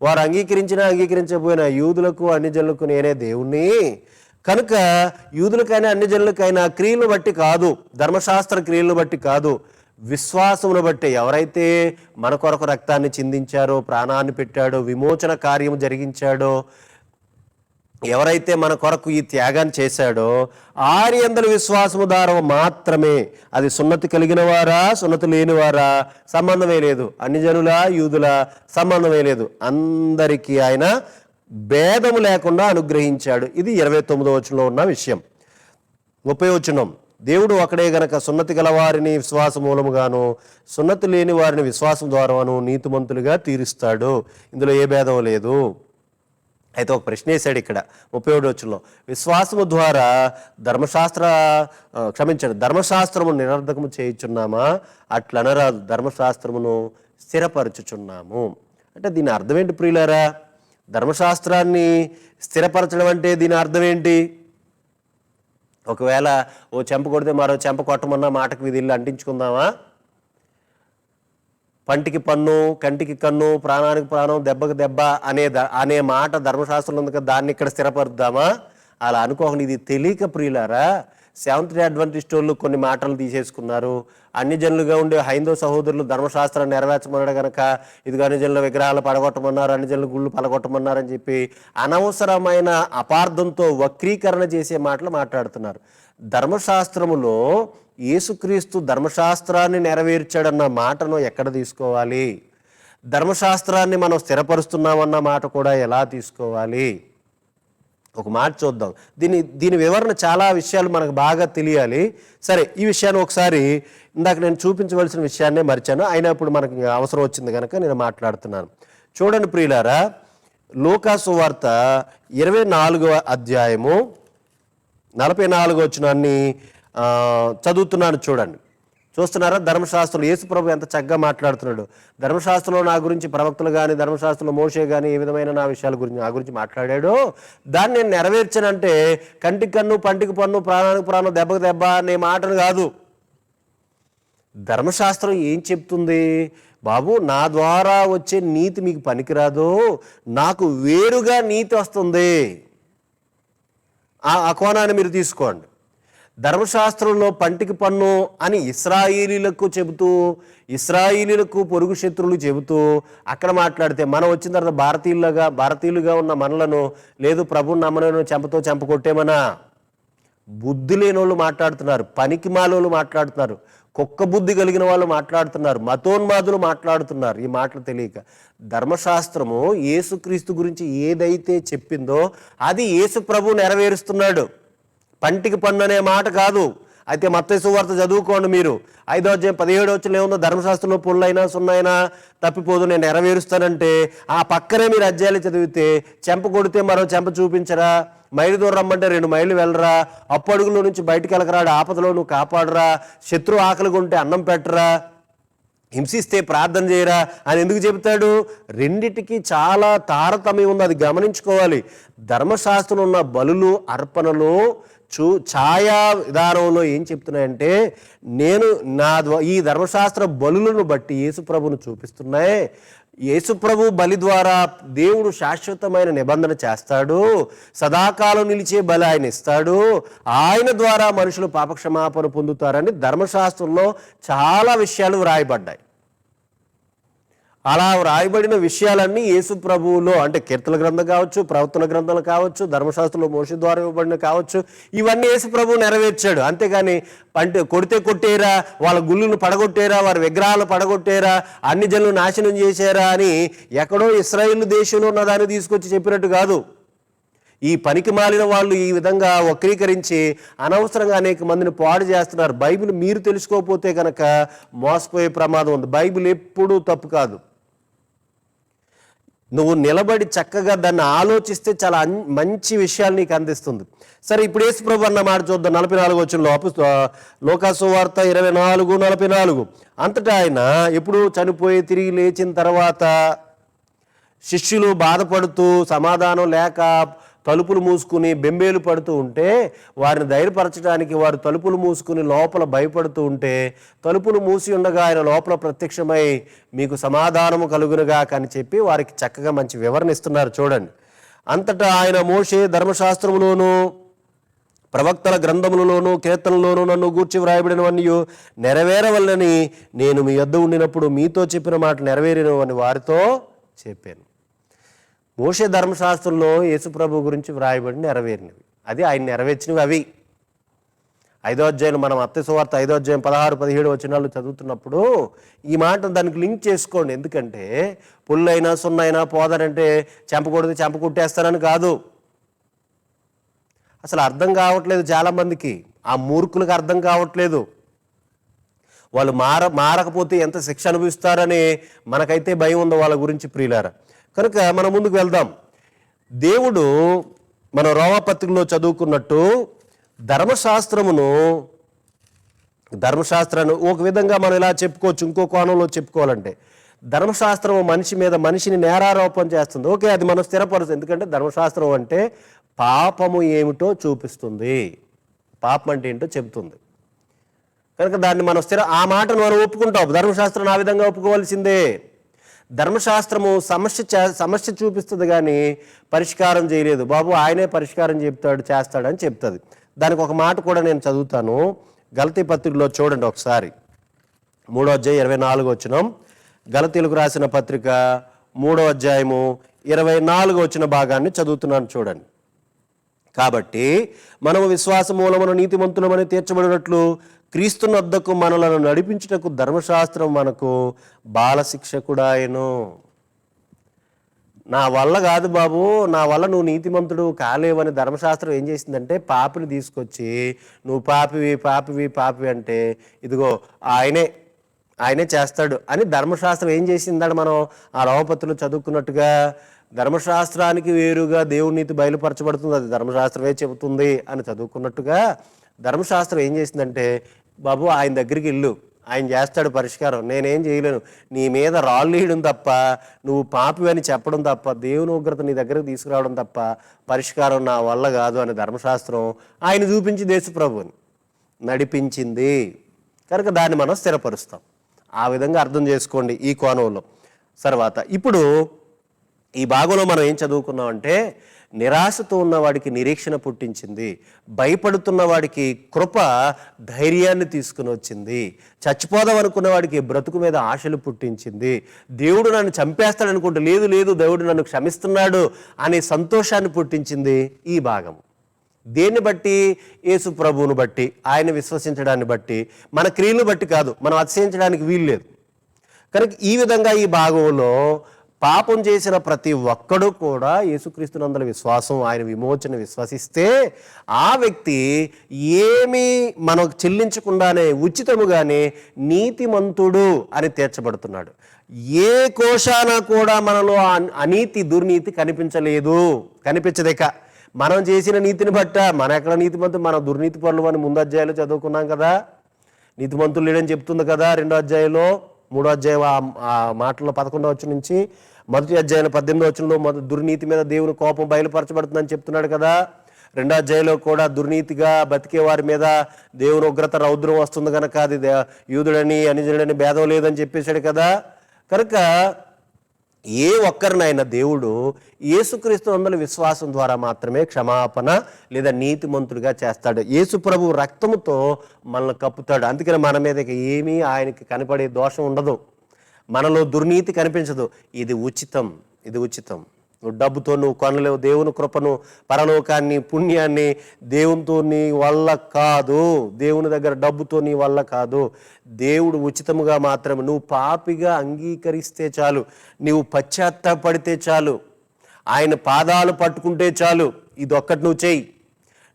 వారు అంగీకరించినా అంగీకరించకపోయినా యూదులకు అన్ని జనులకు నేనే దేవుణ్ణి. కనుక యూదులకైనా అన్ని జనులకైనా క్రియలను బట్టి కాదు, ధర్మశాస్త్ర క్రియలను బట్టి కాదు, విశ్వాసమును బట్టి ఎవరైతే మన కొరకు రక్తాన్ని చిందించారో, ప్రాణాన్ని పెట్టాడో, విమోచన కార్యము జరిగించాడో, ఎవరైతే మన కొరకు ఈ త్యాగాన్ని చేశాడో ఆరి యందలి విశ్వాసము ద్వారా మాత్రమే, అది సున్నతి కలిగిన వారా సున్నతి లేని వారా సంబంధమే లేదు, అన్ని జనుల యూదుల సంబంధమే లేదు, అందరికీ ఆయన భేదము లేకుండా అనుగ్రహించాడు. ఇది 29వ వచనంలో ఉన్న విషయం. 30వ వచనం, దేవుడు ఒకడే గనక సున్నతి గల వారిని విశ్వాస మూలముగాను సున్నతి లేని వారిని విశ్వాసం ద్వారాను నీతిమంతులుగా తీరుస్తాడు. ఇందులో ఏ భేదం లేదు. అయితే ఒక ప్రశ్న వేశాడు ఇక్కడ 31వ వచనంలో, విశ్వాసము ద్వారా ధర్మశాస్త్రము నిరర్ధకము చేయుచున్నామా? అట్లనరాదు, ధర్మశాస్త్రమును స్థిరపరచుచున్నాము. అంటే దీని అర్థం ఏంటి ప్రియులారా? ధర్మశాస్త్రాన్ని స్థిరపరచడం అంటే దీని అర్థం ఏంటి? ఒకవేళ ఓ చెంప కొడితే మరో చెంప కొట్టమన్నా మాటకు విధిల్లు అంటించుకుందామా? పంటికి పన్ను, కంటికి కన్ను, ప్రాణానికి ప్రాణం, దెబ్బకి దెబ్బ అనే మాట ధర్మశాస్త్రంలో ఉంది కదా, దాన్ని ఇక్కడ స్థిరపరుద్దామా? అలా అనుకోకుండా, ఇది తెలియక ప్రియులారా సెవెంత్ డే అడ్వెంటిస్ట్ వాళ్ళు కొన్ని మాటలు తీసేసుకున్నారు. అన్ని జనులుగా ఉండే హైందవ సహోదరులు ధర్మశాస్త్రాన్ని నెరవేర్చమన్నాడు కనుక ఇదిగో అన్ని జనుల విగ్రహాలు పడగొట్టమన్నారు, అన్ని జనుల గుళ్ళు పడగొట్టమన్నారు అని చెప్పి అనవసరమైన అపార్థంతో వక్రీకరణ చేసే మాటలు మాట్లాడుతున్నారు. ధర్మశాస్త్రములో యేసుక్రీస్తు ధర్మశాస్త్రాన్ని నెరవేర్చాడన్న మాటను ఎక్కడ తీసుకోవాలి? ధర్మశాస్త్రాన్ని మనం స్థిరపరుస్తున్నామన్న మాట కూడా ఎలా తీసుకోవాలి? ఒక మాట చూద్దాం. దీని వివరణ చాలా విషయాలు మనకు బాగా తెలియాలి. సరే, ఈ విషయాన్ని ఒకసారి ఇందాక నేను చూపించవలసిన విషయాన్నే మరిచాను, అయినా ఇప్పుడు మనకి అవసరం వచ్చింది కనుక నేను మాట్లాడుతున్నాను. చూడండి ప్రియులారా, లూకా సువార్త 24వ అధ్యాయము 44వ వచనాన్ని చదువుతున్నాను. చూడండి, చూస్తున్నారా? ధర్మశాస్త్రంలో యేసు ప్రభు ఎంత చక్కగా మాట్లాడుతున్నాడు. ధర్మశాస్త్రంలో నా గురించి ప్రవక్తలు కానీ, ధర్మశాస్త్రంలో మోషే కానీ ఏ విధమైన నా విషయాల గురించి నా గురించి మాట్లాడాడో దాన్ని నేను నెరవేర్చానంటే కంటికి కన్ను, పంటికి పన్ను, ప్రాణానికి ప్రాణం, దెబ్బకు దెబ్బ అనే మాటను కాదు. ధర్మశాస్త్రం ఏం చెప్తుంది? బాబు, నా ద్వారా వచ్చే నీతి మీకు పనికిరాదు, నాకు వేరుగా నీతి వస్తుంది. ఆ కోణాన్ని మీరు తీసుకోండి. ధర్మశాస్త్రంలో పంటికి పన్ను అని ఇశ్రాయేలీలకు చెబుతూ, ఇశ్రాయేలీలకు పొరుగు శత్రువులు చెబుతూ అక్కడ మాట్లాడితే, మనం వచ్చిన తర్వాత భారతీయులుగా ఉన్న మనలను లేదు ప్రభుని నమ్మను చెంపతో చెంప కొట్టేమనా? బుద్ధి లేని వాళ్ళు మాట్లాడుతున్నారు, పనికి మాలోళ్ళు మాట్లాడుతున్నారు, కుక్క బుద్ధి కలిగిన వాళ్ళు మాట్లాడుతున్నారు, మతోన్మాదులు మాట్లాడుతున్నారు. ఈ మాటలు తెలియక ధర్మశాస్త్రము యేసుక్రీస్తు గురించి ఏదైతే చెప్పిందో అది యేసు ప్రభు నెరవేరుస్తున్నాడు. పంటికి పన్ను అనే మాట కాదు. అయితే మత్తయి సువార్త చదువుకోండి మీరు, 5వ అధ్యాయం 17వ వచనంలో ఏముందో? ధర్మశాస్త్రంలో పుల్లైనా సున్నైనా తప్పిపోదు, నేను నెరవేరుస్తానంటే ఆ పక్కనే మీరు అధ్యాయాలు చదివితే చెంప కొడితే మరో చెంప చూపించరా, మైలు దూరం రమ్మంటే 2 మైళ్ళు వెళ్ళరా, అప్పడుగులో నుంచి బయటికి వెళ్ళకరాడు, ఆపదలో నువ్వు కాపాడరా, శత్రు ఆకలిగా ఉంటే అన్నం పెట్టరా, హింసిస్తే ప్రార్థన చేయరా అని ఎందుకు చెబుతాడు? రెండిటికి చాలా తారతమ్యం ఉంది, అది గమనించుకోవాలి. ధర్మశాస్త్రంలో ఉన్న బలులు, అర్పణలు ఛాయా విధానంలో ఏం చెప్తున్నాయంటే, నేను ఈ ధర్మశాస్త్ర బలులను బట్టి యేసుప్రభును చూపిస్తున్నాయి. యేసుప్రభు బలి ద్వారా దేవుడు శాశ్వతమైన నిబంధన చేస్తాడు, సదాకాలం నిలిచే బలి ఆయన ఇస్తాడు, ఆయన ద్వారా మనుషులు పాపక్షమాపణ పొందుతారని ధర్మశాస్త్రంలో చాలా విషయాలు వ్రాయబడ్డాయి. అలా వ్రాయబడిన విషయాలన్నీ యేసు ప్రభువులో, అంటే కీర్తన గ్రంథం కావచ్చు, ప్రవర్తన గ్రంథాలు కావచ్చు, ధర్మశాస్త్రంలో మోషే ద్వారా ఇవ్వబడిన కావచ్చు, ఇవన్నీ యేసు ప్రభువు నెరవేర్చాడు. అంతేగాని కొడితే కొట్టేరా, వాళ్ళ గుళ్ళను పడగొట్టేరా, వారి విగ్రహాలు పడగొట్టేరా, అన్ని జనులు నాశనం చేశారా అని ఎక్కడో ఇశ్రాయేలు దేశంలో ఉన్న దాన్ని తీసుకొచ్చి చెప్పినట్టు కాదు. ఈ పనికి మాలిన వాళ్ళు ఈ విధంగా వక్రీకరించి అనవసరంగా అనేక మందిని పాడు చేస్తున్నారు. బైబిల్ మీరు తెలుసుకోకపోతే కనుక మోసపోయే ప్రమాదం ఉంది. బైబిల్ ఎప్పుడూ తప్పు కాదు. నువ్వు నిలబడి చక్కగా దాన్ని ఆలోచిస్తే చాలా మంచి విషయాలు నీకు అందిస్తుంది. సరే, ఇప్పుడు యేసు ప్రభు అన్న మాట చూద్దాం. 44వ వచనంలో, లూకా సువార్త 24:44, అంతటా ఆయన ఎప్పుడు చనిపోయి తిరిగి లేచిన తర్వాత శిష్యులు బాధపడుతూ, సమాధానం లేక తలుపులు మూసుకుని బెంబేలు పడుతూ ఉంటే, వారిని ధైర్యపరచడానికి వారు తలుపులు మూసుకుని లోపల భయపడుతూ ఉంటే, తలుపులు మూసి ఉండగా ఆయన లోపల ప్రత్యక్షమై మీకు సమాధానము కలుగునుగా అని చెప్పి వారికి చక్కగా మంచి వివరణ ఇస్తున్నారు. చూడండి, అంతటా ఆయన మోషే ధర్మశాస్త్రములోను ప్రవక్తల గ్రంథములలోను కీర్తనలోను నన్ను గూర్చి వ్రాయబడినవన్నీ నెరవేరవల్లని నేను మీ యొద్ద ఉండినప్పుడు మీతో చెప్పిన మాట నెరవేరినవని వారితో చెప్పాను. మోషే ధర్మశాస్త్రంలో యేసుప్రభు గురించి వ్రాయబడి నెరవేరినవి, అది ఆయన నెరవేర్చినవి. అవి 5వ అధ్యాయం, మనం మత్తయి సువార్త 5వ అధ్యాయం 16-17 వచనాలు చదువుతున్నప్పుడు ఈ మాట దానికి లింక్ చేసుకోండి. ఎందుకంటే పుల్లైనా సున్నైనా పోదనంటే చెంపకూడదు, చెంప కుట్టేస్తానని కాదు. అసలు అర్థం కావట్లేదు చాలామందికి, ఆ మూర్ఖులకు అర్థం కావట్లేదు. వాళ్ళు మారకపోతే ఎంత శిక్ష అనుభవిస్తారని మనకైతే భయం ఉందో వాళ్ళ గురించి ప్రియులారా. కనుక మనం ముందుకు వెళ్దాం. దేవుడు మన రోమాపత్రికలో చదువుకున్నట్టు ధర్మశాస్త్రాన్ని ఒక విధంగా మనం ఇలా చెప్పుకోవచ్చు, ఇంకో కోణంలో చెప్పుకోవాలంటే ధర్మశాస్త్రం మనిషిని నేరారోపణ చేస్తుంది. ఓకే, అది మనం స్థిరపరుస్తుంది. ఎందుకంటే ధర్మశాస్త్రం అంటే పాపము ఏమిటో చూపిస్తుంది, పాపం అంటే ఏంటో చెబుతుంది. కనుక దాన్ని మనం ఆ మాటను మనం ఒప్పుకుంటాం. ధర్మశాస్త్రం ఆ విధంగా ఒప్పుకోవాల్సిందే. ధర్మశాస్త్రము సమస్య చూపిస్తుంది కానీ పరిష్కారం చేయలేదు. బాబు ఆయనే పరిష్కారం చేస్తాడని చెప్తుంది. దానికి ఒక మాట కూడా నేను చదువుతాను. గలతీ పత్రికలో చూడండి ఒకసారి, 3వ అధ్యాయం 24 వచనం. గలతీలకు రాసిన పత్రిక 3వ అధ్యాయము 24 వచ్చిన భాగాన్ని చదువుతున్నాను చూడండి. కాబట్టి మనము విశ్వాస మూలమున నీతిమంతులమని తీర్చబడినట్లు క్రీస్తునొద్దకు మనలను నడిపించుటకు ధర్మశాస్త్రం మనకు బాలశిక్షకుడాయను. నా వల్ల కాదు బాబు, నా వల్ల నువ్వు నీతిమంతుడు కాలేవని ధర్మశాస్త్రం ఏం చేసిందంటే పాపిని తీసుకొచ్చి నువ్వు పాపివి అంటే ఇదిగో ఆయనే చేస్తాడు అని ధర్మశాస్త్రం ఏం చేసిందని మనం ఆ రోమపత్రికలో చదువుకున్నట్టుగా ధర్మశాస్త్రానికి వేరుగా దేవుని నీతి బయలుపరచబడుతుంది, అది ధర్మశాస్త్రమే చెబుతుంది అని చదువుకున్నట్టుగా ధర్మశాస్త్రం ఏం చేసిందంటే బాబు ఆయన దగ్గరికి వెళ్ళు, ఆయన చేస్తాడు పరిష్కారం, నేనేం చేయలేను, నీ మీద రాళ్ళు వేయడం తప్ప, నువ్వు పాపి అని చెప్పడం తప్ప, దేవుని ఉగ్రత నీ దగ్గరకు తీసుకురావడం తప్ప పరిష్కారం నా వల్ల కాదు అని ధర్మశాస్త్రం ఆయన చూపించి యేసుప్రభుని నడిపించింది. కనుక దాన్ని మనం స్థిరపరుస్తాం. ఆ విధంగా అర్థం చేసుకోండి ఈ కోణంలో. తర్వాత ఇప్పుడు ఈ భాగంలో మనం ఏం చదువుకున్నాం అంటే నిరాశతో ఉన్నవాడికి నిరీక్షణ పుట్టించింది, భయపడుతున్న వాడికి కృప ధైర్యాన్ని తీసుకుని వచ్చింది, చచ్చిపోదాం అనుకున్న వాడికి బ్రతుకు మీద ఆశలు పుట్టించింది, దేవుడు నన్ను చంపేస్తాడు అనుకుంటే లేదు దేవుడు నన్ను క్షమిస్తున్నాడు అనే సంతోషాన్ని పుట్టించింది ఈ భాగం. దేన్ని బట్టి? యేసు ప్రభువును బట్టి, ఆయన విశ్వసించడాన్ని బట్టి, మన క్రియలను బట్టి కాదు, మనం అతిశయించడానికి వీలు లేదు. కనుక ఈ విధంగా ఈ భాగంలో పాపం చేసిన ప్రతి ఒక్కడు కూడా యేసుక్రీస్తునందల విశ్వాసం, ఆయన విమోచన విశ్వసిస్తే ఆ వ్యక్తి ఏమీ మనకు చెల్లించకుండానే ఉచితముగానే నీతిమంతుడు అని తీర్చబడుతున్నాడు. ఏ కోశాన కూడా మనలో అనీతి దుర్నీతి కనిపించదేక మనం చేసిన నీతిని బట్ట మన ఎక్కడ నీతిమంతులు, మన దుర్నీతి పనులు అని ముందు అధ్యాయంలో చదువుకున్నాం కదా. నీతిమంతులు లేడని చెప్తుంది కదా 2వ అధ్యాయంలో, 3వ అధ్యాయం ఆ మాటల్లో 11వ వచనం నుంచి 1వ అధ్యాయం 18వ వచనంలో దుర్నీతి మీద దేవుని కోపం బయలుపరచబడుతుందని చెప్తున్నాడు కదా. 2వ అధ్యాయంలో కూడా దుర్నీతిగా బతికే వారి మీద దేవుని ఉగ్రత రౌద్రం వస్తుంది కనుక అది యూదుడని అనిజుడని భేదం లేదని చెప్పేశాడు కదా. కనుక ఏ ఒక్కరినైనా దేవుడు యేసుక్రీస్తునందలి విశ్వాసం ద్వారా మాత్రమే క్షమాపణ లేదా నీతిమంతుడిగా చేస్తాడు. యేసు ప్రభు రక్తముతో మనల్ని కప్పుతాడు. అందుకని మన మీద ఏమీ ఆయనకి కనపడే దోషం ఉండదు, మనలో దుర్నీతి కనిపించదు. ఇది ఉచితం. నువ్వు డబ్బుతో నువ్వు కొనలేవు దేవుని కృపను, పరలోకాన్ని, పుణ్యాన్ని. దేవునితో నీ వల్ల కాదు, దేవుని దగ్గర డబ్బుతో నీ వల్ల కాదు. దేవుడు ఉచితముగా మాత్రమే, నువ్వు పాపిగా అంగీకరిస్తే చాలు, నువ్వు పశ్చాత్తాపడితే చాలు, ఆయన పాదాలు పట్టుకుంటే చాలు. ఇదొక్కటి నువ్వు చెయ్యి.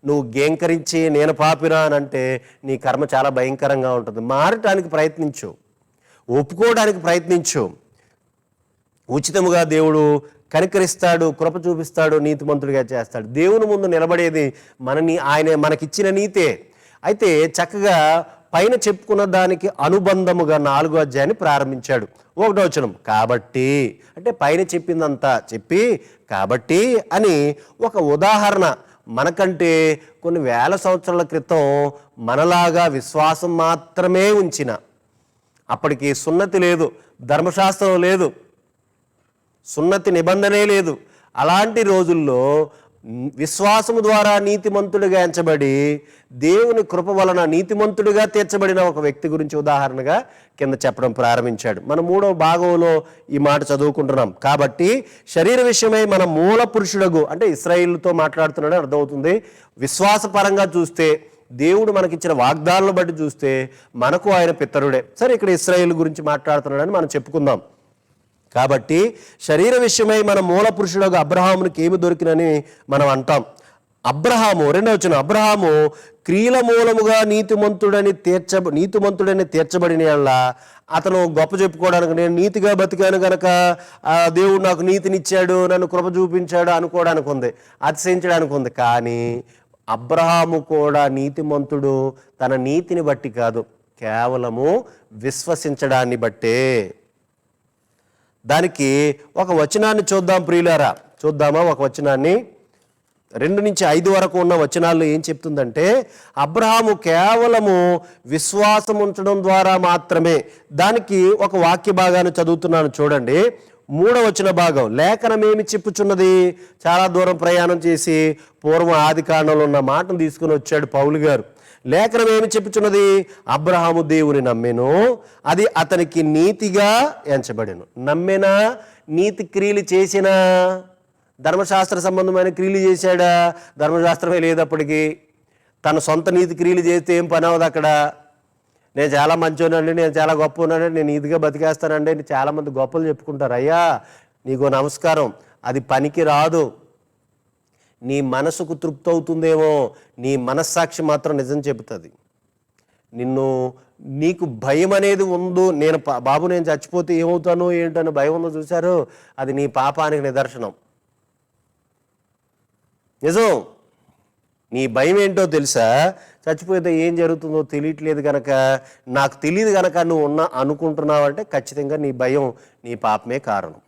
నువ్వు గేంకరించి నేను పాపిరా అని అంటే నీ కర్మ చాలా భయంకరంగా ఉంటుంది. మారటానికి ప్రయత్నించు, ఒప్పుకోవడానికి ప్రయత్నించు. ఉచితముగా దేవుడు కనికరిస్తాడు, కృప చూపిస్తాడు, నీతిమంతుడిగా చేస్తాడు. దేవుని ముందు నిలబడేది ఆయన మనకిచ్చిన నీతే. అయితే చక్కగా పైన చెప్పుకున్న దానికి అనుబంధముగా 4వ అధ్యాయాన్ని ప్రారంభించాడు. 1వ వచనం కాబట్టి, అంటే పైన చెప్పిందంతా చెప్పి కాబట్టి అని ఒక ఉదాహరణ, మనకంటే కొన్ని వేల సంవత్సరాల క్రితం మనలాగా విశ్వాసం మాత్రమే ఉంచిన, అప్పటికి సున్నతి లేదు, ధర్మశాస్త్రం లేదు, సున్నతి నిబంధనే లేదు, అలాంటి రోజుల్లో విశ్వాసము ద్వారా నీతిమంతుడిగా ఎంచబడి దేవుని కృప వలన నీతిమంతుడిగా తీర్చబడిన ఒక వ్యక్తి గురించి ఉదాహరణగా కింద చెప్పడం ప్రారంభించాడు. మనం 3వ భాగంలో ఈ మాట చదువుకుంటున్నాం. కాబట్టి శరీర విషయమై మన మూల పురుషుడగు, అంటే ఇశ్రాయేలుతో మాట్లాడుతున్నాడని అర్థమవుతుంది. విశ్వాసపరంగా చూస్తే, దేవుడు మనకిచ్చిన వాగ్దానాలను బట్టి చూస్తే మనకు ఆయన పితరుడే. సరే, ఇక్కడ ఇశ్రాయేలు గురించి మాట్లాడుతున్నాడని మనం చెప్పుకుందాం. కాబట్టి శరీర విషయమై మన మూల పురుషుడు అబ్రహామునికి ఏమి దొరికినని మనం అంటాం. అబ్రహాము 2వ వచనం, అబ్రహాము క్రియల మూలముగా నీతిమంతుడని తీర్చబడిన యెడల అతను గొప్ప చెప్పుకోవడానికి, నేను నీతిగా బతికాను గనక దేవుడు నాకు నీతినిచ్చాడు, నన్ను కృప చూపించాడు అనుకోవడానికి ఉంది, అతిశయించడానికి ఉంది. కానీ అబ్రహాము కూడా నీతిమంతుడు తన నీతిని బట్టి కాదు, కేవలము విశ్వసించడాన్ని బట్టే. దానికి ఒక వచనాన్ని చూద్దాం ప్రియులారా. చూద్దామా ఒక వచనాన్ని? 2 నుంచి 5 వరకు ఉన్న వచనాల్లో ఏం చెప్తుందంటే, అబ్రహాము కేవలము విశ్వాసం ఉంచడం ద్వారా మాత్రమే. దానికి ఒక వాక్య భాగాన్ని చదువుతున్నాను చూడండి. 3వ వచన భాగం, లేఖనమేమి చెప్పుచున్నది? చాలా దూరం ప్రయాణం చేసి పూర్వం ఆది కాండంలో ఉన్న మాటను తీసుకుని వచ్చాడు పౌలు గారు. లేఖనం ఏమి చెప్పుచున్నది? అబ్రహాము దేవుని నమ్మెను, అది అతనికి నీతిగా ఎంచబడెను. నమ్మెనా? నీతి క్రియలు చేసినా? ధర్మశాస్త్ర సంబంధమైన క్రియలు చేశాడా? ధర్మశాస్త్రమే లేదప్పటికి. తన సొంత నీతి క్రియలు చేస్తే ఏం పని అవ్వదు అక్కడ. నేను చాలా మంచివానండి, నేను చాలా గొప్ప ఉన్నానండి, నేను నీతిగా బతికేస్తానండి అని చాలామంది గొప్పలు చెప్పుకుంటారు. అయ్యా నీకు నమస్కారం, అది పనికి రాదు. నీ మనసుకు తృప్తి అవుతుందేమో, నీ మనస్సాక్షి మాత్రం నిజం చెబుతుంది. నీకు భయం అనేది ఉందో, బాబు నేను చచ్చిపోతే ఏమవుతానో ఏంటని భయం ఉందో చూశారు, అది నీ పాపానికి నిదర్శనం. నిజం. నీ భయం ఏంటో తెలుసా? చచ్చిపోతే ఏం జరుగుతుందో తెలియట్లేదు కనుక, నాకు తెలియదు కనుక నువ్వు అనుకుంటున్నావు అంటే ఖచ్చితంగా నీ భయం, నీ పాపమే కారణం.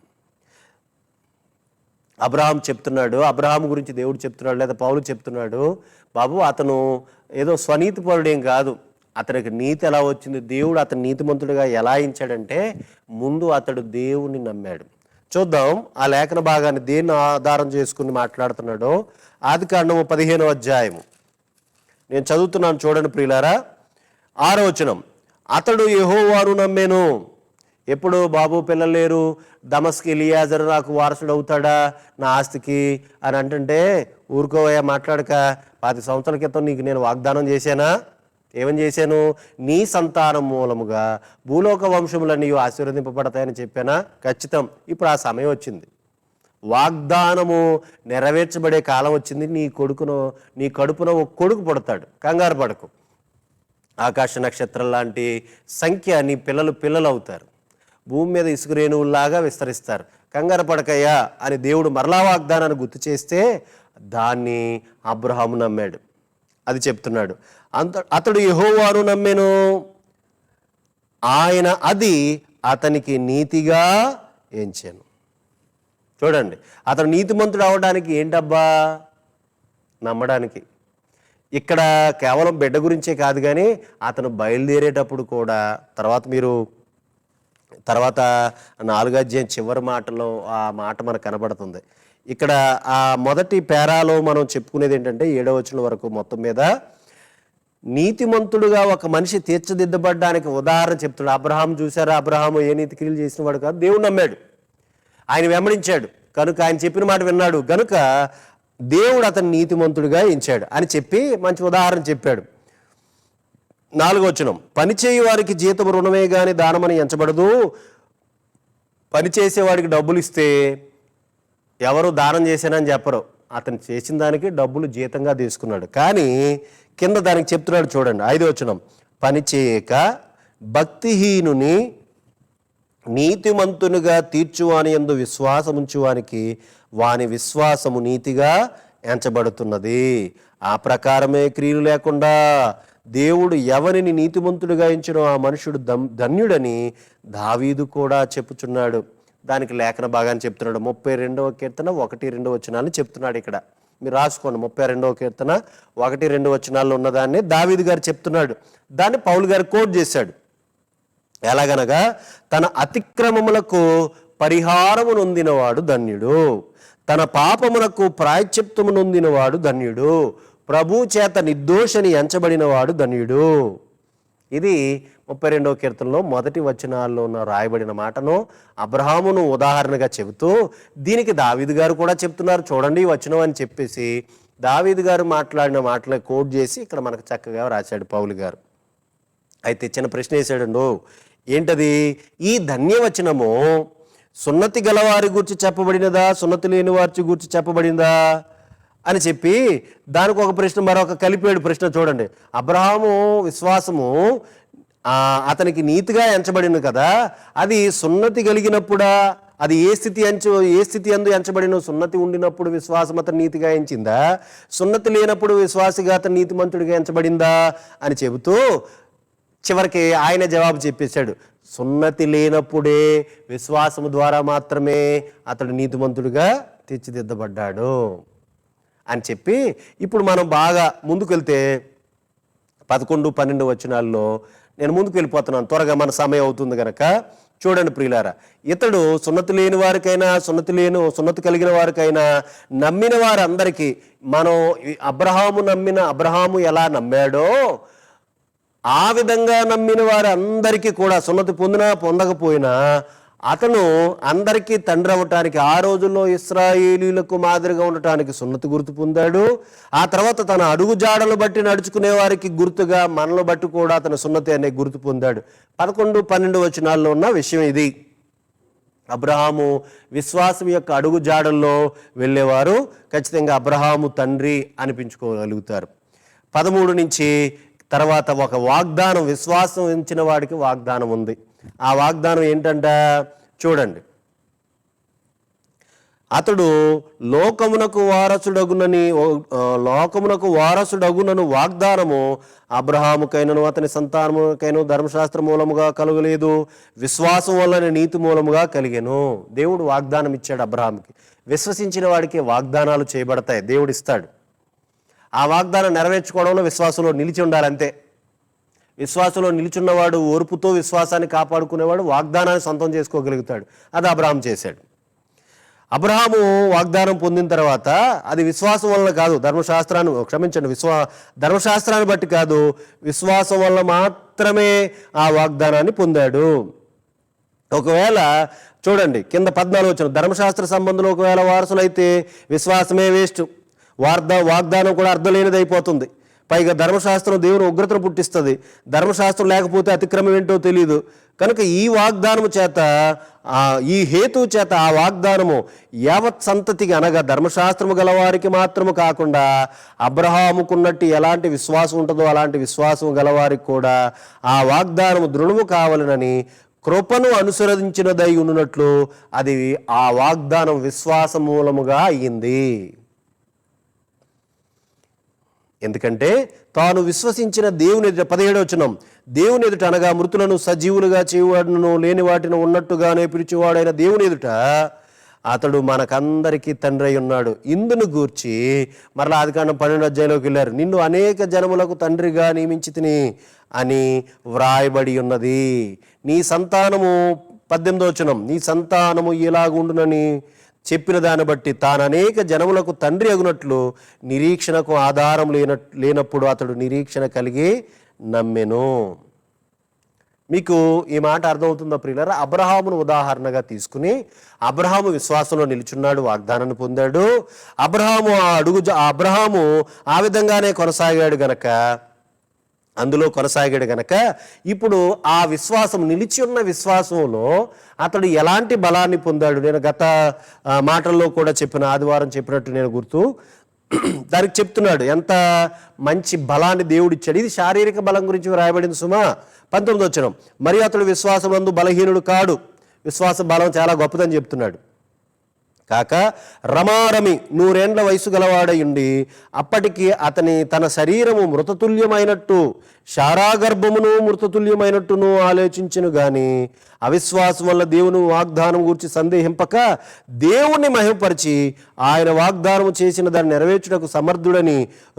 అబ్రహాం చెప్తున్నాడు, అబ్రహాం గురించి దేవుడు చెప్తున్నాడు, లేదా పౌలు చెప్తున్నాడు, బాబు అతను ఏదో స్వనీతి పరుడేం కాదు, అతనికి నీతి ఎలా వచ్చింది, దేవుడు అతను నీతిమంతుడిగా ఎలా ఇచ్చాడంటే ముందు అతడు దేవుని నమ్మాడు. చూద్దాం ఆ లేఖన భాగాన్ని దేన్ని ఆధారం చేసుకుని మాట్లాడుతున్నాడో. ఆది కాండము 15వ అధ్యాయము నేను చదువుతున్నాను చూడండి ప్రియులారా. 6వ వచనం, అతడు యెహోవాను నమ్మెను. ఎప్పుడు బాబు పిల్లలు లేరు, దమస్కి ఎలియాజరు నాకు వారసుడు అవుతాడా నా ఆస్తికి అని అంటుంటే, ఊరుకోవయ్యా మాట్లాడక, 10 సంవత్సరాల క్రితం నీకు నేను వాగ్దానం చేశానా? ఏమని చేశాను? నీ సంతానం మూలముగా భూలోక వంశములన్నీ ఆశీర్వదింపబడతాయని చెప్పానా? ఖచ్చితం. ఇప్పుడు ఆ సమయం వచ్చింది, వాగ్దానము నెరవేర్చబడే కాలం వచ్చింది. నీ కడుపున ఒక కొడుకు పుడతాడు, కంగారు పడకు. ఆకాశ నక్షత్రం లాంటి సంఖ్య నీ పిల్లలు అవుతారు, భూమి మీద ఇసుక రేణువుల్లాగా విస్తరిస్తారు, కంగారు పడకయ్యా అని దేవుడు మరలా వాగ్దానాన్ని గుర్తు చేస్తే దాన్ని అబ్రహాము నమ్మాడు. అది చెప్తున్నాడు. అతడు యెహోవాను నమ్మెను, ఆయన అది అతనికి నీతిగా ఎంచెను. చూడండి, అతడు నీతిమంతుడు అవడానికి ఏంటబ్బా? నమ్మడానికి. ఇక్కడ కేవలం బిడ్డ గురించే కాదు, కానీ అతను బయలుదేరేటప్పుడు కూడా, తర్వాత 4వ అధ్యాయం చివరి మాటలో ఆ మాట మనకు కనబడుతుంది. ఇక్కడ ఆ మొదటి పేరాలో మనం చెప్పుకునేది ఏంటంటే 7వ వచనం వరకు మొత్తం మీద నీతిమంతుడుగా ఒక మనిషి తీర్చిదిద్దబడ్డానికి ఉదాహరణ చెప్తాడు. అబ్రహాం చూసారా, అబ్రహాము ఏ నీతి క్రియలు చేసిన వాడు కాదు, దేవుడు నమ్మాడు, ఆయన వెంబడించాడు కనుక, ఆయన చెప్పిన మాట విన్నాడు కనుక దేవుడు అతను నీతిమంతుడిగా ఎంచాడు అని చెప్పి మంచి ఉదాహరణ చెప్పాడు. 4వ వచనం, పనిచేయ వారికి జీతం రుణమే గాని దానమని ఎంచబడదు. పనిచేసేవాడికి డబ్బులు ఇస్తే ఎవరు దానం చేశానని చెప్పరు, అతను చేసిన దానికి డబ్బులు జీతంగా తీసుకున్నాడు. కానీ కింద దానికి చెప్తున్నాడు చూడండి, 5వ వచనం, పని చేయక భక్తిహీనుని నీతిమంతునిగా తీర్చువాని యందు విశ్వాసముంచువానికి వాని విశ్వాసము నీతిగా ఎంచబడుతున్నది. ఆ ప్రకారమే క్రియలు లేకుండా దేవుడు ఎవరిని నీతిమంతుడిగా ఎంచినో ఆ మనుషుడు ధన్యుడని దావీదు కూడా చెప్పుచున్నాడు. దానికి లేఖన భాగాన్ని చెప్తున్నాడు. 32వ కీర్తన 1-2 వచనాలు చెప్తున్నాడు. ఇక్కడ మీరు రాసుకోండి. 32వ కీర్తన 1-2 వచనాల్లో ఉన్నదాన్ని దావీదు గారు చెప్తున్నాడు. దాన్ని పౌలు గారు కోట్ చేశాడు. ఎలాగనగా, తన అతిక్రమములకు పరిహారము నొందినవాడు ధన్యుడు, తన పాపమునకు ప్రాయశ్చిత్తము నొందినవాడు ధన్యుడు, ప్రభు చేత నిర్దోషని ఎంచబడినవాడు ధన్యుడు. ఇది 32వ కీర్తనలో మొదటి వచనాల్లో ఉన్న రాయబడిన మాటను అబ్రహామును ఉదాహరణగా చెబుతూ దీనికి దావీదు గారు కూడా చెప్తున్నారు. చూడండి ఈ వచనం అని చెప్పేసి దావీదు గారు మాట్లాడిన మాటలు కోట్ చేసి ఇక్కడ మనకు చక్కగా రాశాడు పౌలు గారు. అయితే చిన్న ప్రశ్న వేసాడు. ఏంటది? ఈ ధన్యవచనము సున్నతి గలవారి గురించి చెప్పబడినదా, సున్నతి లేని వారి గురించి చెప్పబడిందా అని చెప్పి దానికి ఒక ప్రశ్న, మరొక కలిపేడు ప్రశ్న. చూడండి, అబ్రహాము విశ్వాసము అతనికి నీతిగా ఎంచబడింది కదా, అది సున్నతి కలిగినప్పుడా, అది ఏ స్థితి అందు ఎంచబడిన? సున్నతి ఉండినప్పుడు విశ్వాసం అతను నీతిగా ఎంచిందా, సున్నతి లేనప్పుడు విశ్వాసిగా అతను నీతిమంతుడిగా ఎంచబడిందా అని చెబుతూ చివరికి ఆయన జవాబు చెప్పేశాడు. సున్నతి లేనప్పుడే విశ్వాసము ద్వారా మాత్రమే అతడు నీతిమంతుడిగా తీర్చిదిద్దబడ్డాడు అని చెప్పి ఇప్పుడు మనం బాగా ముందుకు వెళ్తే 11-12 వచనాల్లో నేను ముందుకు వెళ్ళిపోతున్నాను. త్వరగా మన సమయం అవుతుంది కనుక చూడండి ప్రియులారా. ఇతడు సున్నతి లేని వారికైనా సున్నతి కలిగిన వారికైనా నమ్మిన వారందరికీ, మనం అబ్రహాము ఎలా నమ్మాడో ఆ విధంగా నమ్మిన వారు అందరికీ కూడా, సున్నతి పొందినా పొందకపోయినా అతను అందరికీ తండ్రి అవ్వటానికి, ఆ రోజుల్లో ఇశ్రాయేలీయులకు మాదిరిగా ఉండటానికి సున్నతి గుర్తు పొందాడు. ఆ తర్వాత తన అడుగు జాడలు బట్టి నడుచుకునే వారికి గుర్తుగా మనలో బట్టి కూడా అతను సున్నతి అనే గుర్తు పొందాడు. 11-12 వచనాల్లో ఉన్న విషయం ఇది. అబ్రహాము విశ్వాసం యొక్క అడుగు జాడల్లో వెళ్ళేవారు ఖచ్చితంగా అబ్రహాము తండ్రి అనిపించుకోగలుగుతారు. 13 నుంచి తర్వాత ఒక వాగ్దానం, విశ్వాసం ఉంచిన వాడికి వాగ్దానం ఉంది. ఆ వాగ్దానం ఏంటంట చూడండి. అతడు లోకమునకు వారసుడగునను వాగ్దానము అబ్రహాముకైనను అతని సంతానముకైనను ధర్మశాస్త్ర మూలముగా కలుగలేదు, విశ్వాసం వల్లనే నీతి మూలముగా కలిగెను. దేవుడు వాగ్దానం ఇచ్చాడు అబ్రహాముకి. విశ్వసించిన వాడికి వాగ్దానాలు చేయబడతాయి, దేవుడు ఇస్తాడు. ఆ వాగ్దానం నెరవేర్చుకోవడంలో విశ్వాసంలో నిలిచి ఉండాలంతే. విశ్వాసంలో నిలిచున్నవాడు, ఓర్పుతో విశ్వాసాన్ని కాపాడుకునేవాడు వాగ్దానాన్ని సొంతం చేసుకోగలుగుతాడు. అది అబ్రహాము చేశాడు. అబ్రహాము వాగ్దానం పొందిన తర్వాత అది విశ్వాసం వల్ల కాదు, ధర్మశాస్త్రాన్ని బట్టి కాదు, విశ్వాసం వల్ల మాత్రమే ఆ వాగ్దానాన్ని పొందాడు. ఒకవేళ చూడండి కింద 14 వచనం, ధర్మశాస్త్ర సంబంధంలో ఒకవేళ వారసులైతే విశ్వాసమే వేస్ట్, వాగ్దానం కూడా అర్థం లేనిది అయిపోతుంది. పైగా ధర్మశాస్త్రం దేవుని ఉగ్రతను పుట్టిస్తుంది. ధర్మశాస్త్రం లేకపోతే అతిక్రమం ఏంటో తెలియదు. కనుక ఈ వాగ్దానము చేత, ఈ హేతువు చేత ఆ వాగ్దానము యావత్ సంతతికి, అనగా ధర్మశాస్త్రము గలవారికి మాత్రము కాకుండా అబ్రహాముకున్నట్టు ఎలాంటి విశ్వాసం ఉంటుందో అలాంటి విశ్వాసం గలవారికి కూడా ఆ వాగ్దానము దృఢము కావాలనని కృపను అనుసరించినదై ఉన్నట్లు అది ఆ వాగ్దానం విశ్వాస మూలముగా అయ్యింది. ఎందుకంటే తాను విశ్వసించిన దేవుని ఎదుట, 17వ వచనం, దేవుని ఎదుట అనగా మృతులను సజీవులుగా చేయువాడును లేని వాటిని ఉన్నట్టుగానే పిలిచేవాడైన దేవుని ఎదుట అతడు మనకందరికీ తండ్రి అయి ఉన్నాడు. ఇందును గూర్చి మరలా ఆదికాండం 12వ అధ్యాయంలోకి వెళ్ళారు. నిన్ను అనేక జనములకు తండ్రిగా నియమించి తిని అని వ్రాయబడి ఉన్నది. నీ సంతానము, 18వ వచనం, నీ సంతానము ఇలాగుండునని చెప్పిన దాన్ని బట్టి తాను అనేక జనములకు తండ్రి అగునట్లు నిరీక్షణకు ఆధారం లేనప్పుడు అతడు నిరీక్షణ కలిగి నమ్మెను. మీకు ఈ మాట అర్థమవుతుందా ప్రియులారా? అబ్రహామును ఉదాహరణగా తీసుకుని, అబ్రహాము విశ్వాసంలో నిలుచున్నాడు, వాగ్దానాన్ని పొందాడు. అబ్రహాము ఆ విధంగానే కొనసాగాడు గనక ఇప్పుడు ఆ విశ్వాసం, నిలిచి ఉన్న విశ్వాసంలో అతడు ఎలాంటి బలాన్ని పొందాడు? నేను గత మాటల్లో కూడా ఆదివారం చెప్పినట్టు నేను గుర్తు దానికి చెప్తున్నాడు ఎంత మంచి బలాన్ని దేవుడిచ్చాడు. ఇది శారీరక బలం గురించి రాయబడింది సుమా. 19వ వచనం, మరియు అతడు విశ్వాసమందు బలహీనుడు కాడు, విశ్వాస బలం చాలా గొప్పదని చెప్తున్నాడు. కాక రమారమి 100 వయసు గలవాడయుండి అప్పటికి తన శరీరము మృతతుల్యమైనట్టు శారాగర్భమును మృతతుల్యమైనట్టును ఆలోచించును గాని అవిశ్వాసం వల్ల దేవుని వాగ్దానం గురించి సందేహింపక దేవుణ్ణి మహిమపరిచి ఆయన వాగ్దానం చేసిన దాన్ని నెరవేర్చుటకు సమర్థుడని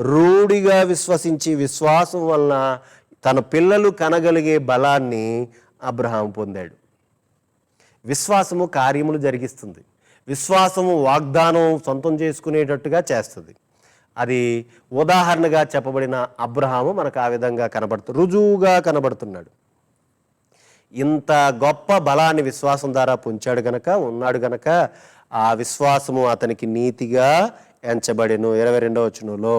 రూఢిగా విశ్వసించి విశ్వాసం వలన తన పిల్లలు కనగలిగే బలాన్ని అబ్రహాము పొందాడు. విశ్వాసము కార్యములు జరిగిస్తుంది. విశ్వాసము వాగ్దానం సొంతం చేసుకునేటట్టుగా చేస్తుంది. అది ఉదాహరణగా చెప్పబడిన అబ్రహాము మనకు ఆ విధంగా రుజువుగా కనబడుతున్నాడు. ఇంత గొప్ప బలాన్ని విశ్వాసం ద్వారా ఉన్నాడు గనక ఆ విశ్వాసము అతనికి నీతిగా ఎంచబడెను. 22వ వచనంలో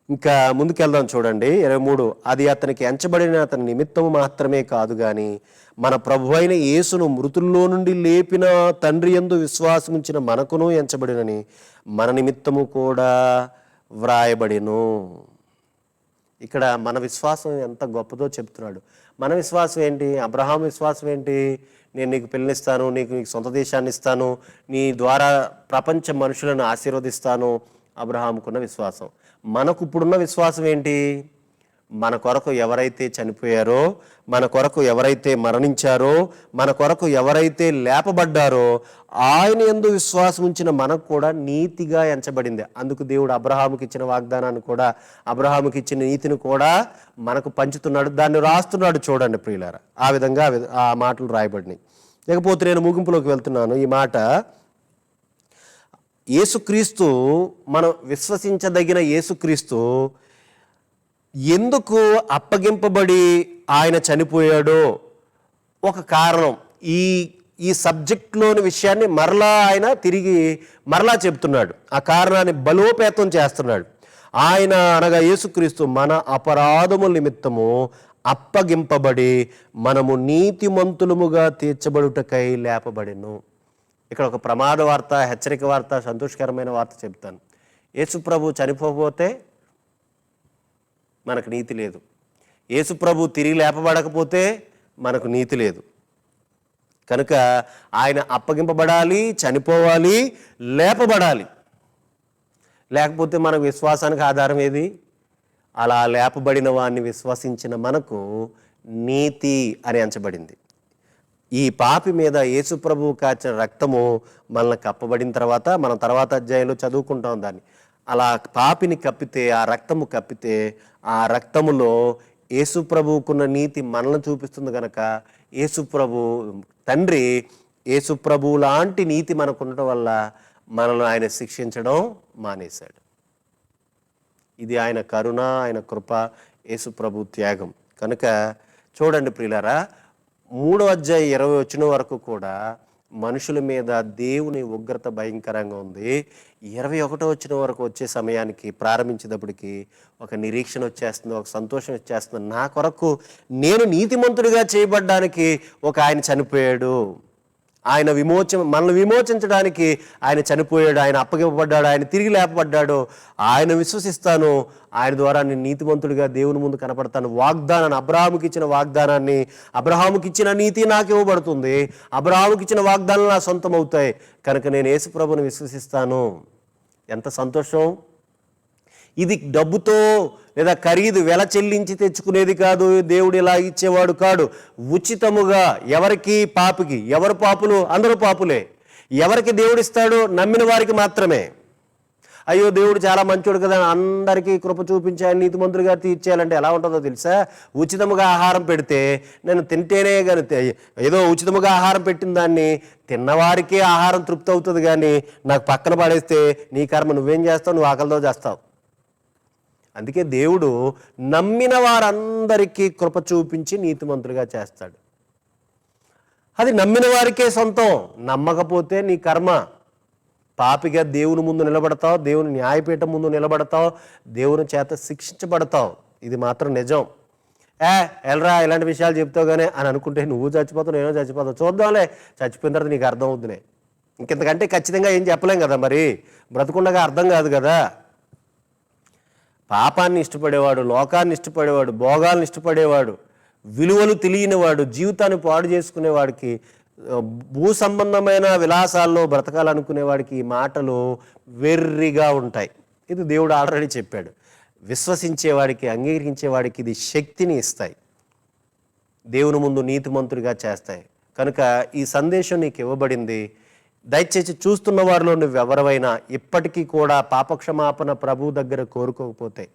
ఇంకా ముందుకెళ్దాం చూడండి. 23 అది అతనికి ఎంచబడిన అతని నిమిత్తము మాత్రమే కాదు గాని మన ప్రభు అయిన యేసును మృతుల్లో నుండి లేపిన తండ్రి యందు విశ్వాసం ఉంచిన మనకును ఎంచబడినని మన నిమిత్తము కూడా వ్రాయబడిను. ఇక్కడ మన విశ్వాసం ఎంత గొప్పదో చెప్తున్నాడు. మన విశ్వాసం ఏంటి? అబ్రహాం విశ్వాసం ఏంటి? నేను నీకు పిల్లనిస్తాను, నీకు సొంత దేశాన్ని ఇస్తాను, నీ ద్వారా ప్రపంచ మనుషులను ఆశీర్వదిస్తాను. అబ్రహాముకున్న విశ్వాసం. మనకు ఇప్పుడున్న విశ్వాసం ఏంటి? మన కొరకు ఎవరైతే చనిపోయారో, మన కొరకు ఎవరైతే మరణించారో, మన కొరకు ఎవరైతే లేపబడ్డారో ఆయన యందు విశ్వాసం ఉంచిన మనకు కూడా నీతిగా ఎంచబడింది. అందుకు దేవుడు అబ్రహాముకి ఇచ్చిన వాగ్దానాన్ని కూడా, అబ్రహాముకి ఇచ్చిన నీతిని కూడా మనకు పంచుతున్నాడు. దాన్ని రాస్తున్నాడు. చూడండి ప్రియులారా, ఆ విధంగా ఆ మాటలు రాయబడినాయి. లేకపోతే నేను ముగింపులోకి వెళ్తున్నాను. ఈ మాట యేసుక్రీస్తు, మనం విశ్వసించదగిన యేసుక్రీస్తు ఎందుకు అప్పగింపబడి ఆయన చనిపోయాడో ఒక కారణం. ఈ సబ్జెక్ట్లోని విషయాన్ని ఆయన తిరిగి చెప్తున్నాడు. ఆ కారణాన్ని బలోపేతం చేస్తున్నాడు. ఆయన అనగా యేసుక్రీస్తు మన అపరాధముల నిమిత్తము అప్పగింపబడి మనము నీతిమంతులముగా తీర్చబడుటకై లేపబడెను. ఇక్కడ ఒక ప్రమాద వార్త, హెచ్చరిక వార్త, సంతోషకరమైన వార్త చెప్తాను. యేసుప్రభు చనిపోతే మనకు నీతి లేదు. యేసుప్రభు తిరిగి లేపబడకపోతే మనకు నీతి లేదు. కనుక ఆయన అప్పగింపబడాలి, చనిపోవాలి, లేపబడాలి. లేకపోతే మనకు విశ్వాసానికి ఆధారం ఏది? అలా లేపబడిన వాడిని విశ్వసించిన మనకు నీతి అని ఎంచబడింది. ఈ పాపి మీద యేసుప్రభువు కాచిన రక్తము మనల్ని కప్పబడిన తర్వాత, మనం తర్వాత అధ్యాయంలో చదువుకుంటాం దాన్ని. అలా పాపిని కప్పితే, ఆ రక్తము కప్పితే, ఆ రక్తములో యేసుప్రభువుకున్న నీతి మనల్ని చూపిస్తుంది కనుక యేసుప్రభు తండ్రి యేసుప్రభు లాంటి నీతి మనకు ఉండటం వల్ల మనల్ని ఆయన శిక్షించడం మానేశాడు. ఇది ఆయన కరుణ, ఆయన కృప, యేసుప్రభు త్యాగం. కనుక చూడండి ప్రియులారా, 3వ అధ్యాయం 20 వచనం వరకు కూడా మనుషుల మీద దేవుని ఉగ్రత భయంకరంగా ఉంది. 21వ వచనం వరకు వచ్చే సమయానికి ప్రారంభించేటప్పటికి ఒక నిరీక్షణ వచ్చేస్తుంది, ఒక సంతోషం వచ్చేస్తుంది. నా కొరకు నేను నీతిమంతుడిగా చేయబడ్డానికి ఆయన చనిపోయాడు. మనల్ని విమోచించడానికి ఆయన చనిపోయాడు, ఆయన అప్పగింపబడ్డాడు, ఆయన తిరిగి లేపబడ్డాడు. ఆయన విశ్వసిస్తాను, ఆయన ద్వారా నేను నీతిమంతుడిగా దేవుని ముందు కనపడతాను. వాగ్దానాన్ని, అబ్రహాముకి ఇచ్చిన వాగ్దానాన్ని, అబ్రహాముకి ఇచ్చిన నీతి నాకు ఇవ్వబడుతుంది. అబ్రహాముకి ఇచ్చిన వాగ్దానాలు నా సొంతం అవుతాయి. కనుక నేను యేసు ప్రభువుని విశ్వసిస్తాను. ఎంత సంతోషం! ఇది డబ్బుతో లేదా ఖరీదు వెల చెల్లించి తెచ్చుకునేది కాదు. దేవుడు ఇలా ఇచ్చేవాడు కాడు. ఉచితముగా. ఎవరికి? పాపికి. ఎవరు పాపులు? అందరూ పాపులే. ఎవరికి దేవుడు ఇస్తాడు? నమ్మిన వారికి మాత్రమే. అయ్యో దేవుడు చాలా మంచోడు కదా, అందరికీ కృప చూపించాలి, నీతిమంతులుగా తీర్చేయాలంటే ఎలా ఉంటుందో తెలుసా? ఉచితముగా ఆహారం పెడితే నేను తింటేనే కానీ, ఏదో ఉచితముగా ఆహారం పెట్టిన దాన్ని తిన్నవారికే ఆహారం తృప్తి అవుతుంది, కానీ నాకు పక్కన పడేస్తే నీ కర్మ నువ్వేం చేస్తావు? నువ్వు ఆకలితో చేస్తావు. అందుకే దేవుడు నమ్మిన వారందరికీ కృప చూపించి నీతిమంతులుగా చేస్తాడు. అది నమ్మిన వారికే సొంతం. నమ్మకపోతే నీ కర్మ. పాపిగా దేవుని ముందు నిలబడతావు, దేవుని న్యాయపీఠం ముందు నిలబడతావు, దేవుని చేత శిక్షించబడతావు. ఇది మాత్రం నిజం. ఎల్రా ఇలాంటి విషయాలు చెప్తావు కానీ అని అనుకుంటే నువ్వు చచ్చిపోతావు, నేను చచ్చిపోతావు. చూద్దాంలే, చచ్చిపోయిన తర్వాత నీకు అర్థం అవుతుంది. ఇంకెంతకంటే ఖచ్చితంగా ఏం చెప్పలేం కదా. మరి బ్రతుకుండగా అర్థం కాదు కదా. పాపాన్ని ఇష్టపడేవాడు, లోకాన్ని ఇష్టపడేవాడు, భోగాలను ఇష్టపడేవాడు, విలువలు తెలియనివాడు, జీవితాన్ని పాడు చేసుకునేవాడికి భూ సంబంధమైన విలాసాల్లో బ్రతకాలనుకునే వాడికి ఈ మాటలు వెర్రిగా ఉంటాయి. ఇది దేవుడు ఆల్రెడీ చెప్పాడు. విశ్వసించేవాడికి, అంగీకరించేవాడికి ఇది శక్తిని ఇస్తాయి, దేవుని ముందు నీతిమంతుడిగా చేస్తాయి. కనుక ఈ సందేశం నీకు ఇవ్వబడింది. దయచేసి చూస్తున్న వారిలో నువ్వు ఎవరివైనా ఇప్పటికీ కూడా పాపక్షమాపణ ప్రభు దగ్గర కోరుకోకపోతే,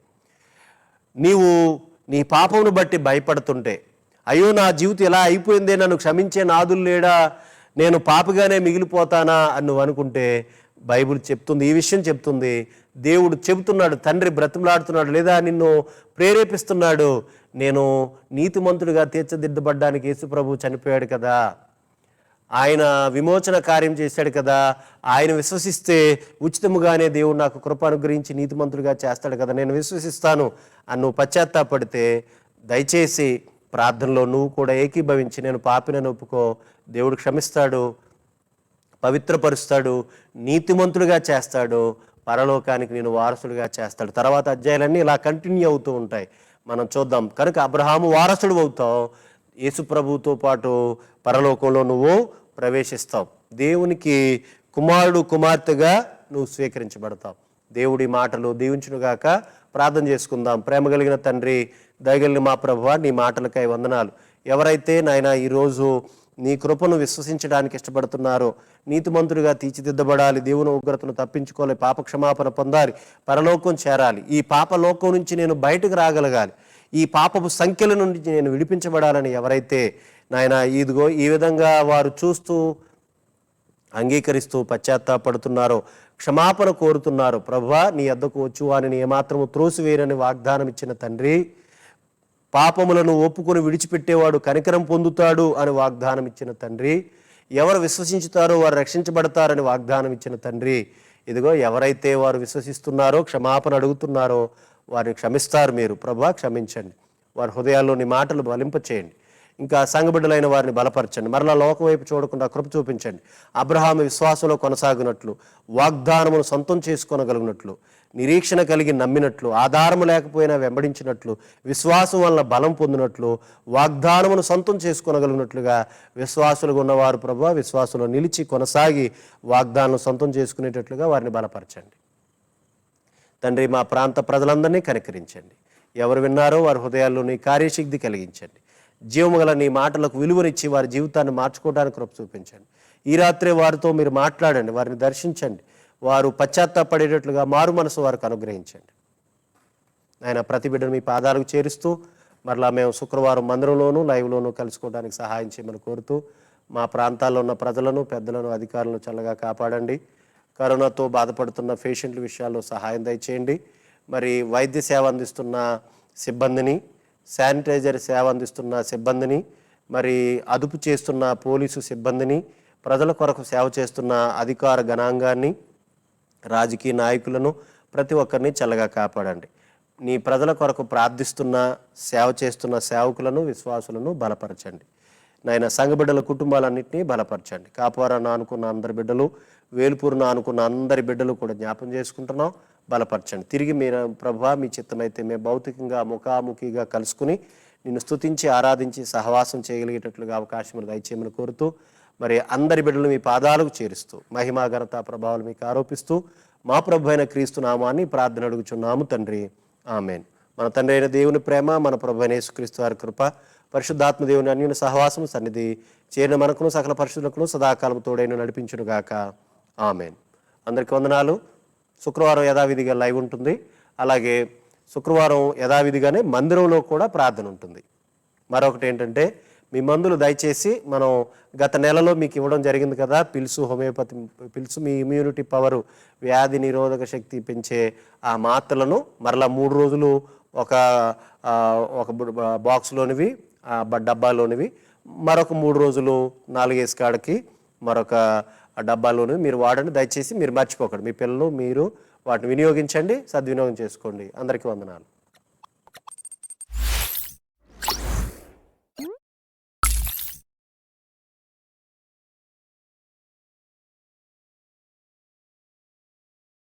నీవు నీ పాపమును బట్టి భయపడుతుంటే, అయ్యో నా జీవితం ఇలా అయిపోయిందే, నన్ను క్షమించే నాదులు లేడా, నేను పాపిగానే మిగిలిపోతానా అని నువ్వు అనుకుంటే, బైబిల్ చెప్తుంది, ఈ విషయం చెప్తుంది. దేవుడు చెబుతున్నాడు, తండ్రి బ్రతిమలాడుతున్నాడు, లేదా నిన్ను ప్రేరేపిస్తున్నాడు. నేను నీతిమంతుడిగా తీర్చిదిద్దబడ్డానికి యేసుప్రభు చనిపోయాడు కదా, ఆయన విమోచన కార్యం చేశాడు కదా, ఆయన విశ్వసిస్తే ఉచితముగానే దేవుడు నాకు కృప అనుగ్రహించి నీతిమంతుడిగా చేస్తాడు కదా, నేను విశ్వసిస్తాను అని నువ్వు పశ్చాత్తాపడితే, దయచేసి ప్రార్థనలో నువ్వు కూడా ఏకీభవించి నేను పాపినని ఒప్పుకో. దేవుడు క్షమిస్తాడు, పవిత్రపరుస్తాడు, నీతిమంతుడిగా చేస్తాడు, పరలోకానికి నేను వారసుడిగా చేస్తాడు. తర్వాత అధ్యాయాలన్నీ ఇలా కంటిన్యూ అవుతూ ఉంటాయి, మనం చూద్దాం. కనుక అబ్రహాము వారసుడు అవుతావు, యేసుప్రభుతో పాటు పరలోకంలో నువ్వు ప్రవేశిస్తావు, దేవునికి కుమారుడు కుమార్తెగా నువ్వు స్వీకరించబడతావు. దేవుడి మాటలు దీవించునుగాక. ప్రార్థన చేసుకుందాం. ప్రేమ కలిగిన తండ్రి, దయగలిగిన మా ప్రభువా, నీ మాటలకై వందనాలు. ఎవరైతే నాయన ఈరోజు నీ కృపను విశ్వసించడానికి ఇష్టపడుతున్నారో, నీతిమంతుడిగా తీర్చిదిద్దబడాలి, దేవుని ఉగ్రతను తప్పించుకోవాలి, పాప క్షమాపణ పొందాలి, పరలోకం చేరాలి, ఈ పాపలోకం నుంచి నేను బయటకు రాగలగాలి, ఈ పాపపు సంఖ్యల నుండి నేను విడిపించబడాలని ఎవరైతే నాయన ఇదిగో ఈ విధంగా వారు చూస్తూ అంగీకరిస్తూ పశ్చాత్తాపడుతున్నారో, క్షమాపణ కోరుతున్నారో, ప్రభువా నీ వద్దకు వచ్చు వారిని ఏమాత్రము త్రోసివేయరని వాగ్దానం ఇచ్చిన తండ్రి, పాపములను ఒప్పుకొని విడిచిపెట్టేవాడు కనికరం పొందుతాడు అని వాగ్దానం ఇచ్చిన తండ్రి, ఎవరు విశ్వసించుతారో వారు రక్షించబడతారని వాగ్దానం ఇచ్చిన తండ్రి, ఇదిగో ఎవరైతే వారు విశ్వసిస్తున్నారో, క్షమాపణ అడుగుతున్నారో వారిని క్షమిస్తారు మీరు. ప్రభువా క్షమించండి, వారి హృదయాల్లోని మాటలు బలింపచేయండి, ఇంకా సంఘబిడ్డలైన వారిని బలపరచండి, మరలా లోకం వైపు చూడకుండా కృప చూపించండి. అబ్రహాము విశ్వాసంలో కొనసాగినట్లు, వాగ్దానమును సొంతం చేసుకోనగలిగినట్లు, నిరీక్షణ కలిగి నమ్మినట్లు, ఆధారము లేకపోయినా వెంబడించినట్లు, విశ్వాసం వలన బలం పొందినట్లు, వాగ్దానమును సొంతం చేసుకోనగలిగినట్లుగా విశ్వాసులుగా ఉన్నవారు ప్రభువా విశ్వాసంలో నిలిచి కొనసాగి వాగ్దానం సొంతం చేసుకునేటట్లుగా వారిని బలపరచండి. తండ్రి, మా ప్రాంత ప్రజలందరినీ కనికరించండి. ఎవరు విన్నారో వారి హృదయాల్లో నీ కార్యశక్తి కలిగించండి. జీవము గల నీ మాటలకు విలువనిచ్చి వారి జీవితాన్ని మార్చుకోవడానికి కృప చూపించండి. ఈ రాత్రే వారితో మీరు మాట్లాడండి, వారిని దర్శించండి, వారు పశ్చాత్తాపడేటట్లుగా మారు మనసు వారికి అనుగ్రహించండి. ఆయన ప్రతి బిడ్డను మీ పాదాలకు చేరుస్తూ మరలా మేము శుక్రవారం మందిరంలోనూ లైవ్లోనూ కలుసుకోవడానికి సహాయం చేయమని కోరుతూ, మా ప్రాంతాల్లో ఉన్న ప్రజలను, పెద్దలను, అధికారులను చల్లగా కాపాడండి. కరోనాతో బాధపడుతున్న పేషెంట్ల విషయాల్లో సహాయం దయచేయండి. మరి వైద్య సేవ అందిస్తున్న సిబ్బందిని, శానిటైజర్ సేవ అందిస్తున్న సిబ్బందిని, మరి అదుపు చేస్తున్న పోలీసు సిబ్బందిని, ప్రజల కొరకు సేవ చేస్తున్న అధికార గణాంగాన్ని, రాజకీయ నాయకులను, ప్రతి ఒక్కరిని చల్లగా కాపాడండి. నీ ప్రజల కొరకు ప్రార్థిస్తున్న, సేవ చేస్తున్న సేవకులను, విశ్వాసులను బలపరచండి. నాయన సంఘబిడ్డల కుటుంబాలన్నింటినీ బలపరచండి. కాపువారాన్ని ఆనుకున్న అందరి బిడ్డలు, వేలుపూరును ఆనుకున్న అందరి బిడ్డలు కూడా జ్ఞాపం చేసుకుంటున్నాం, బలపరచండి. తిరిగి మీరు ప్రభువా మీ చిత్తమైతే మేము భౌతికంగా ముఖాముఖిగా కలుసుకుని నిన్ను స్తుతించి ఆరాధించి సహవాసం చేయగలిగేటట్లుగా అవకాశం దయచేయమని కోరుతూ, మరి అందరి బిడ్డలు మీ పాదాలకు చేరుస్తూ మహిమా ఘనత ప్రభావాలు మీకు ఆరోపిస్తూ మా ప్రభు అయిన క్రీస్తు నామాన్ని ప్రార్థన అడుగుచున్నాము తండ్రి, ఆమెన్. మన తండ్రి అయిన దేవుని ప్రేమ, మన ప్రభు అయిన యేసుక్రీస్తు వారి కృప, పరిశుద్ధాత్మ దేవుని అన్యోన్య సహవాసం సన్నిధి చేరిన మనకును సకల పరిశుద్ధులకును సదాకాలం తోడైన నడిపించునుగాక, ఆమెన్. అందరికీ వందనాలు. శుక్రవారం యథావిధిగా లైవ్ ఉంటుంది, అలాగే శుక్రవారం యథావిధిగానే మందిరంలో కూడా ప్రార్థన ఉంటుంది. మరొకటి ఏంటంటే, మీ మందులు దయచేసి మనం గత నెలలో మీకు ఇవ్వడం జరిగింది కదా, పిల్సు, హోమియోపతి పిల్సు, మీ ఇమ్యూనిటీ పవరు, వ్యాధి నిరోధక శక్తి పెంచే ఆ మాత్రలను మరలా 3 రోజులు ఒక బాక్స్లోనివి, డబ్బాలోనివి, మరొక 3 రోజులు 4 కాడకి మరొక డబ్బాలోనివి మీరు వాడండి. దయచేసి మీరు మర్చిపోకండి. మీ పిల్లలు మీరు వాటిని వినియోగించండి, సద్వినియోగం చేసుకోండి. అందరికీ వందనాలు.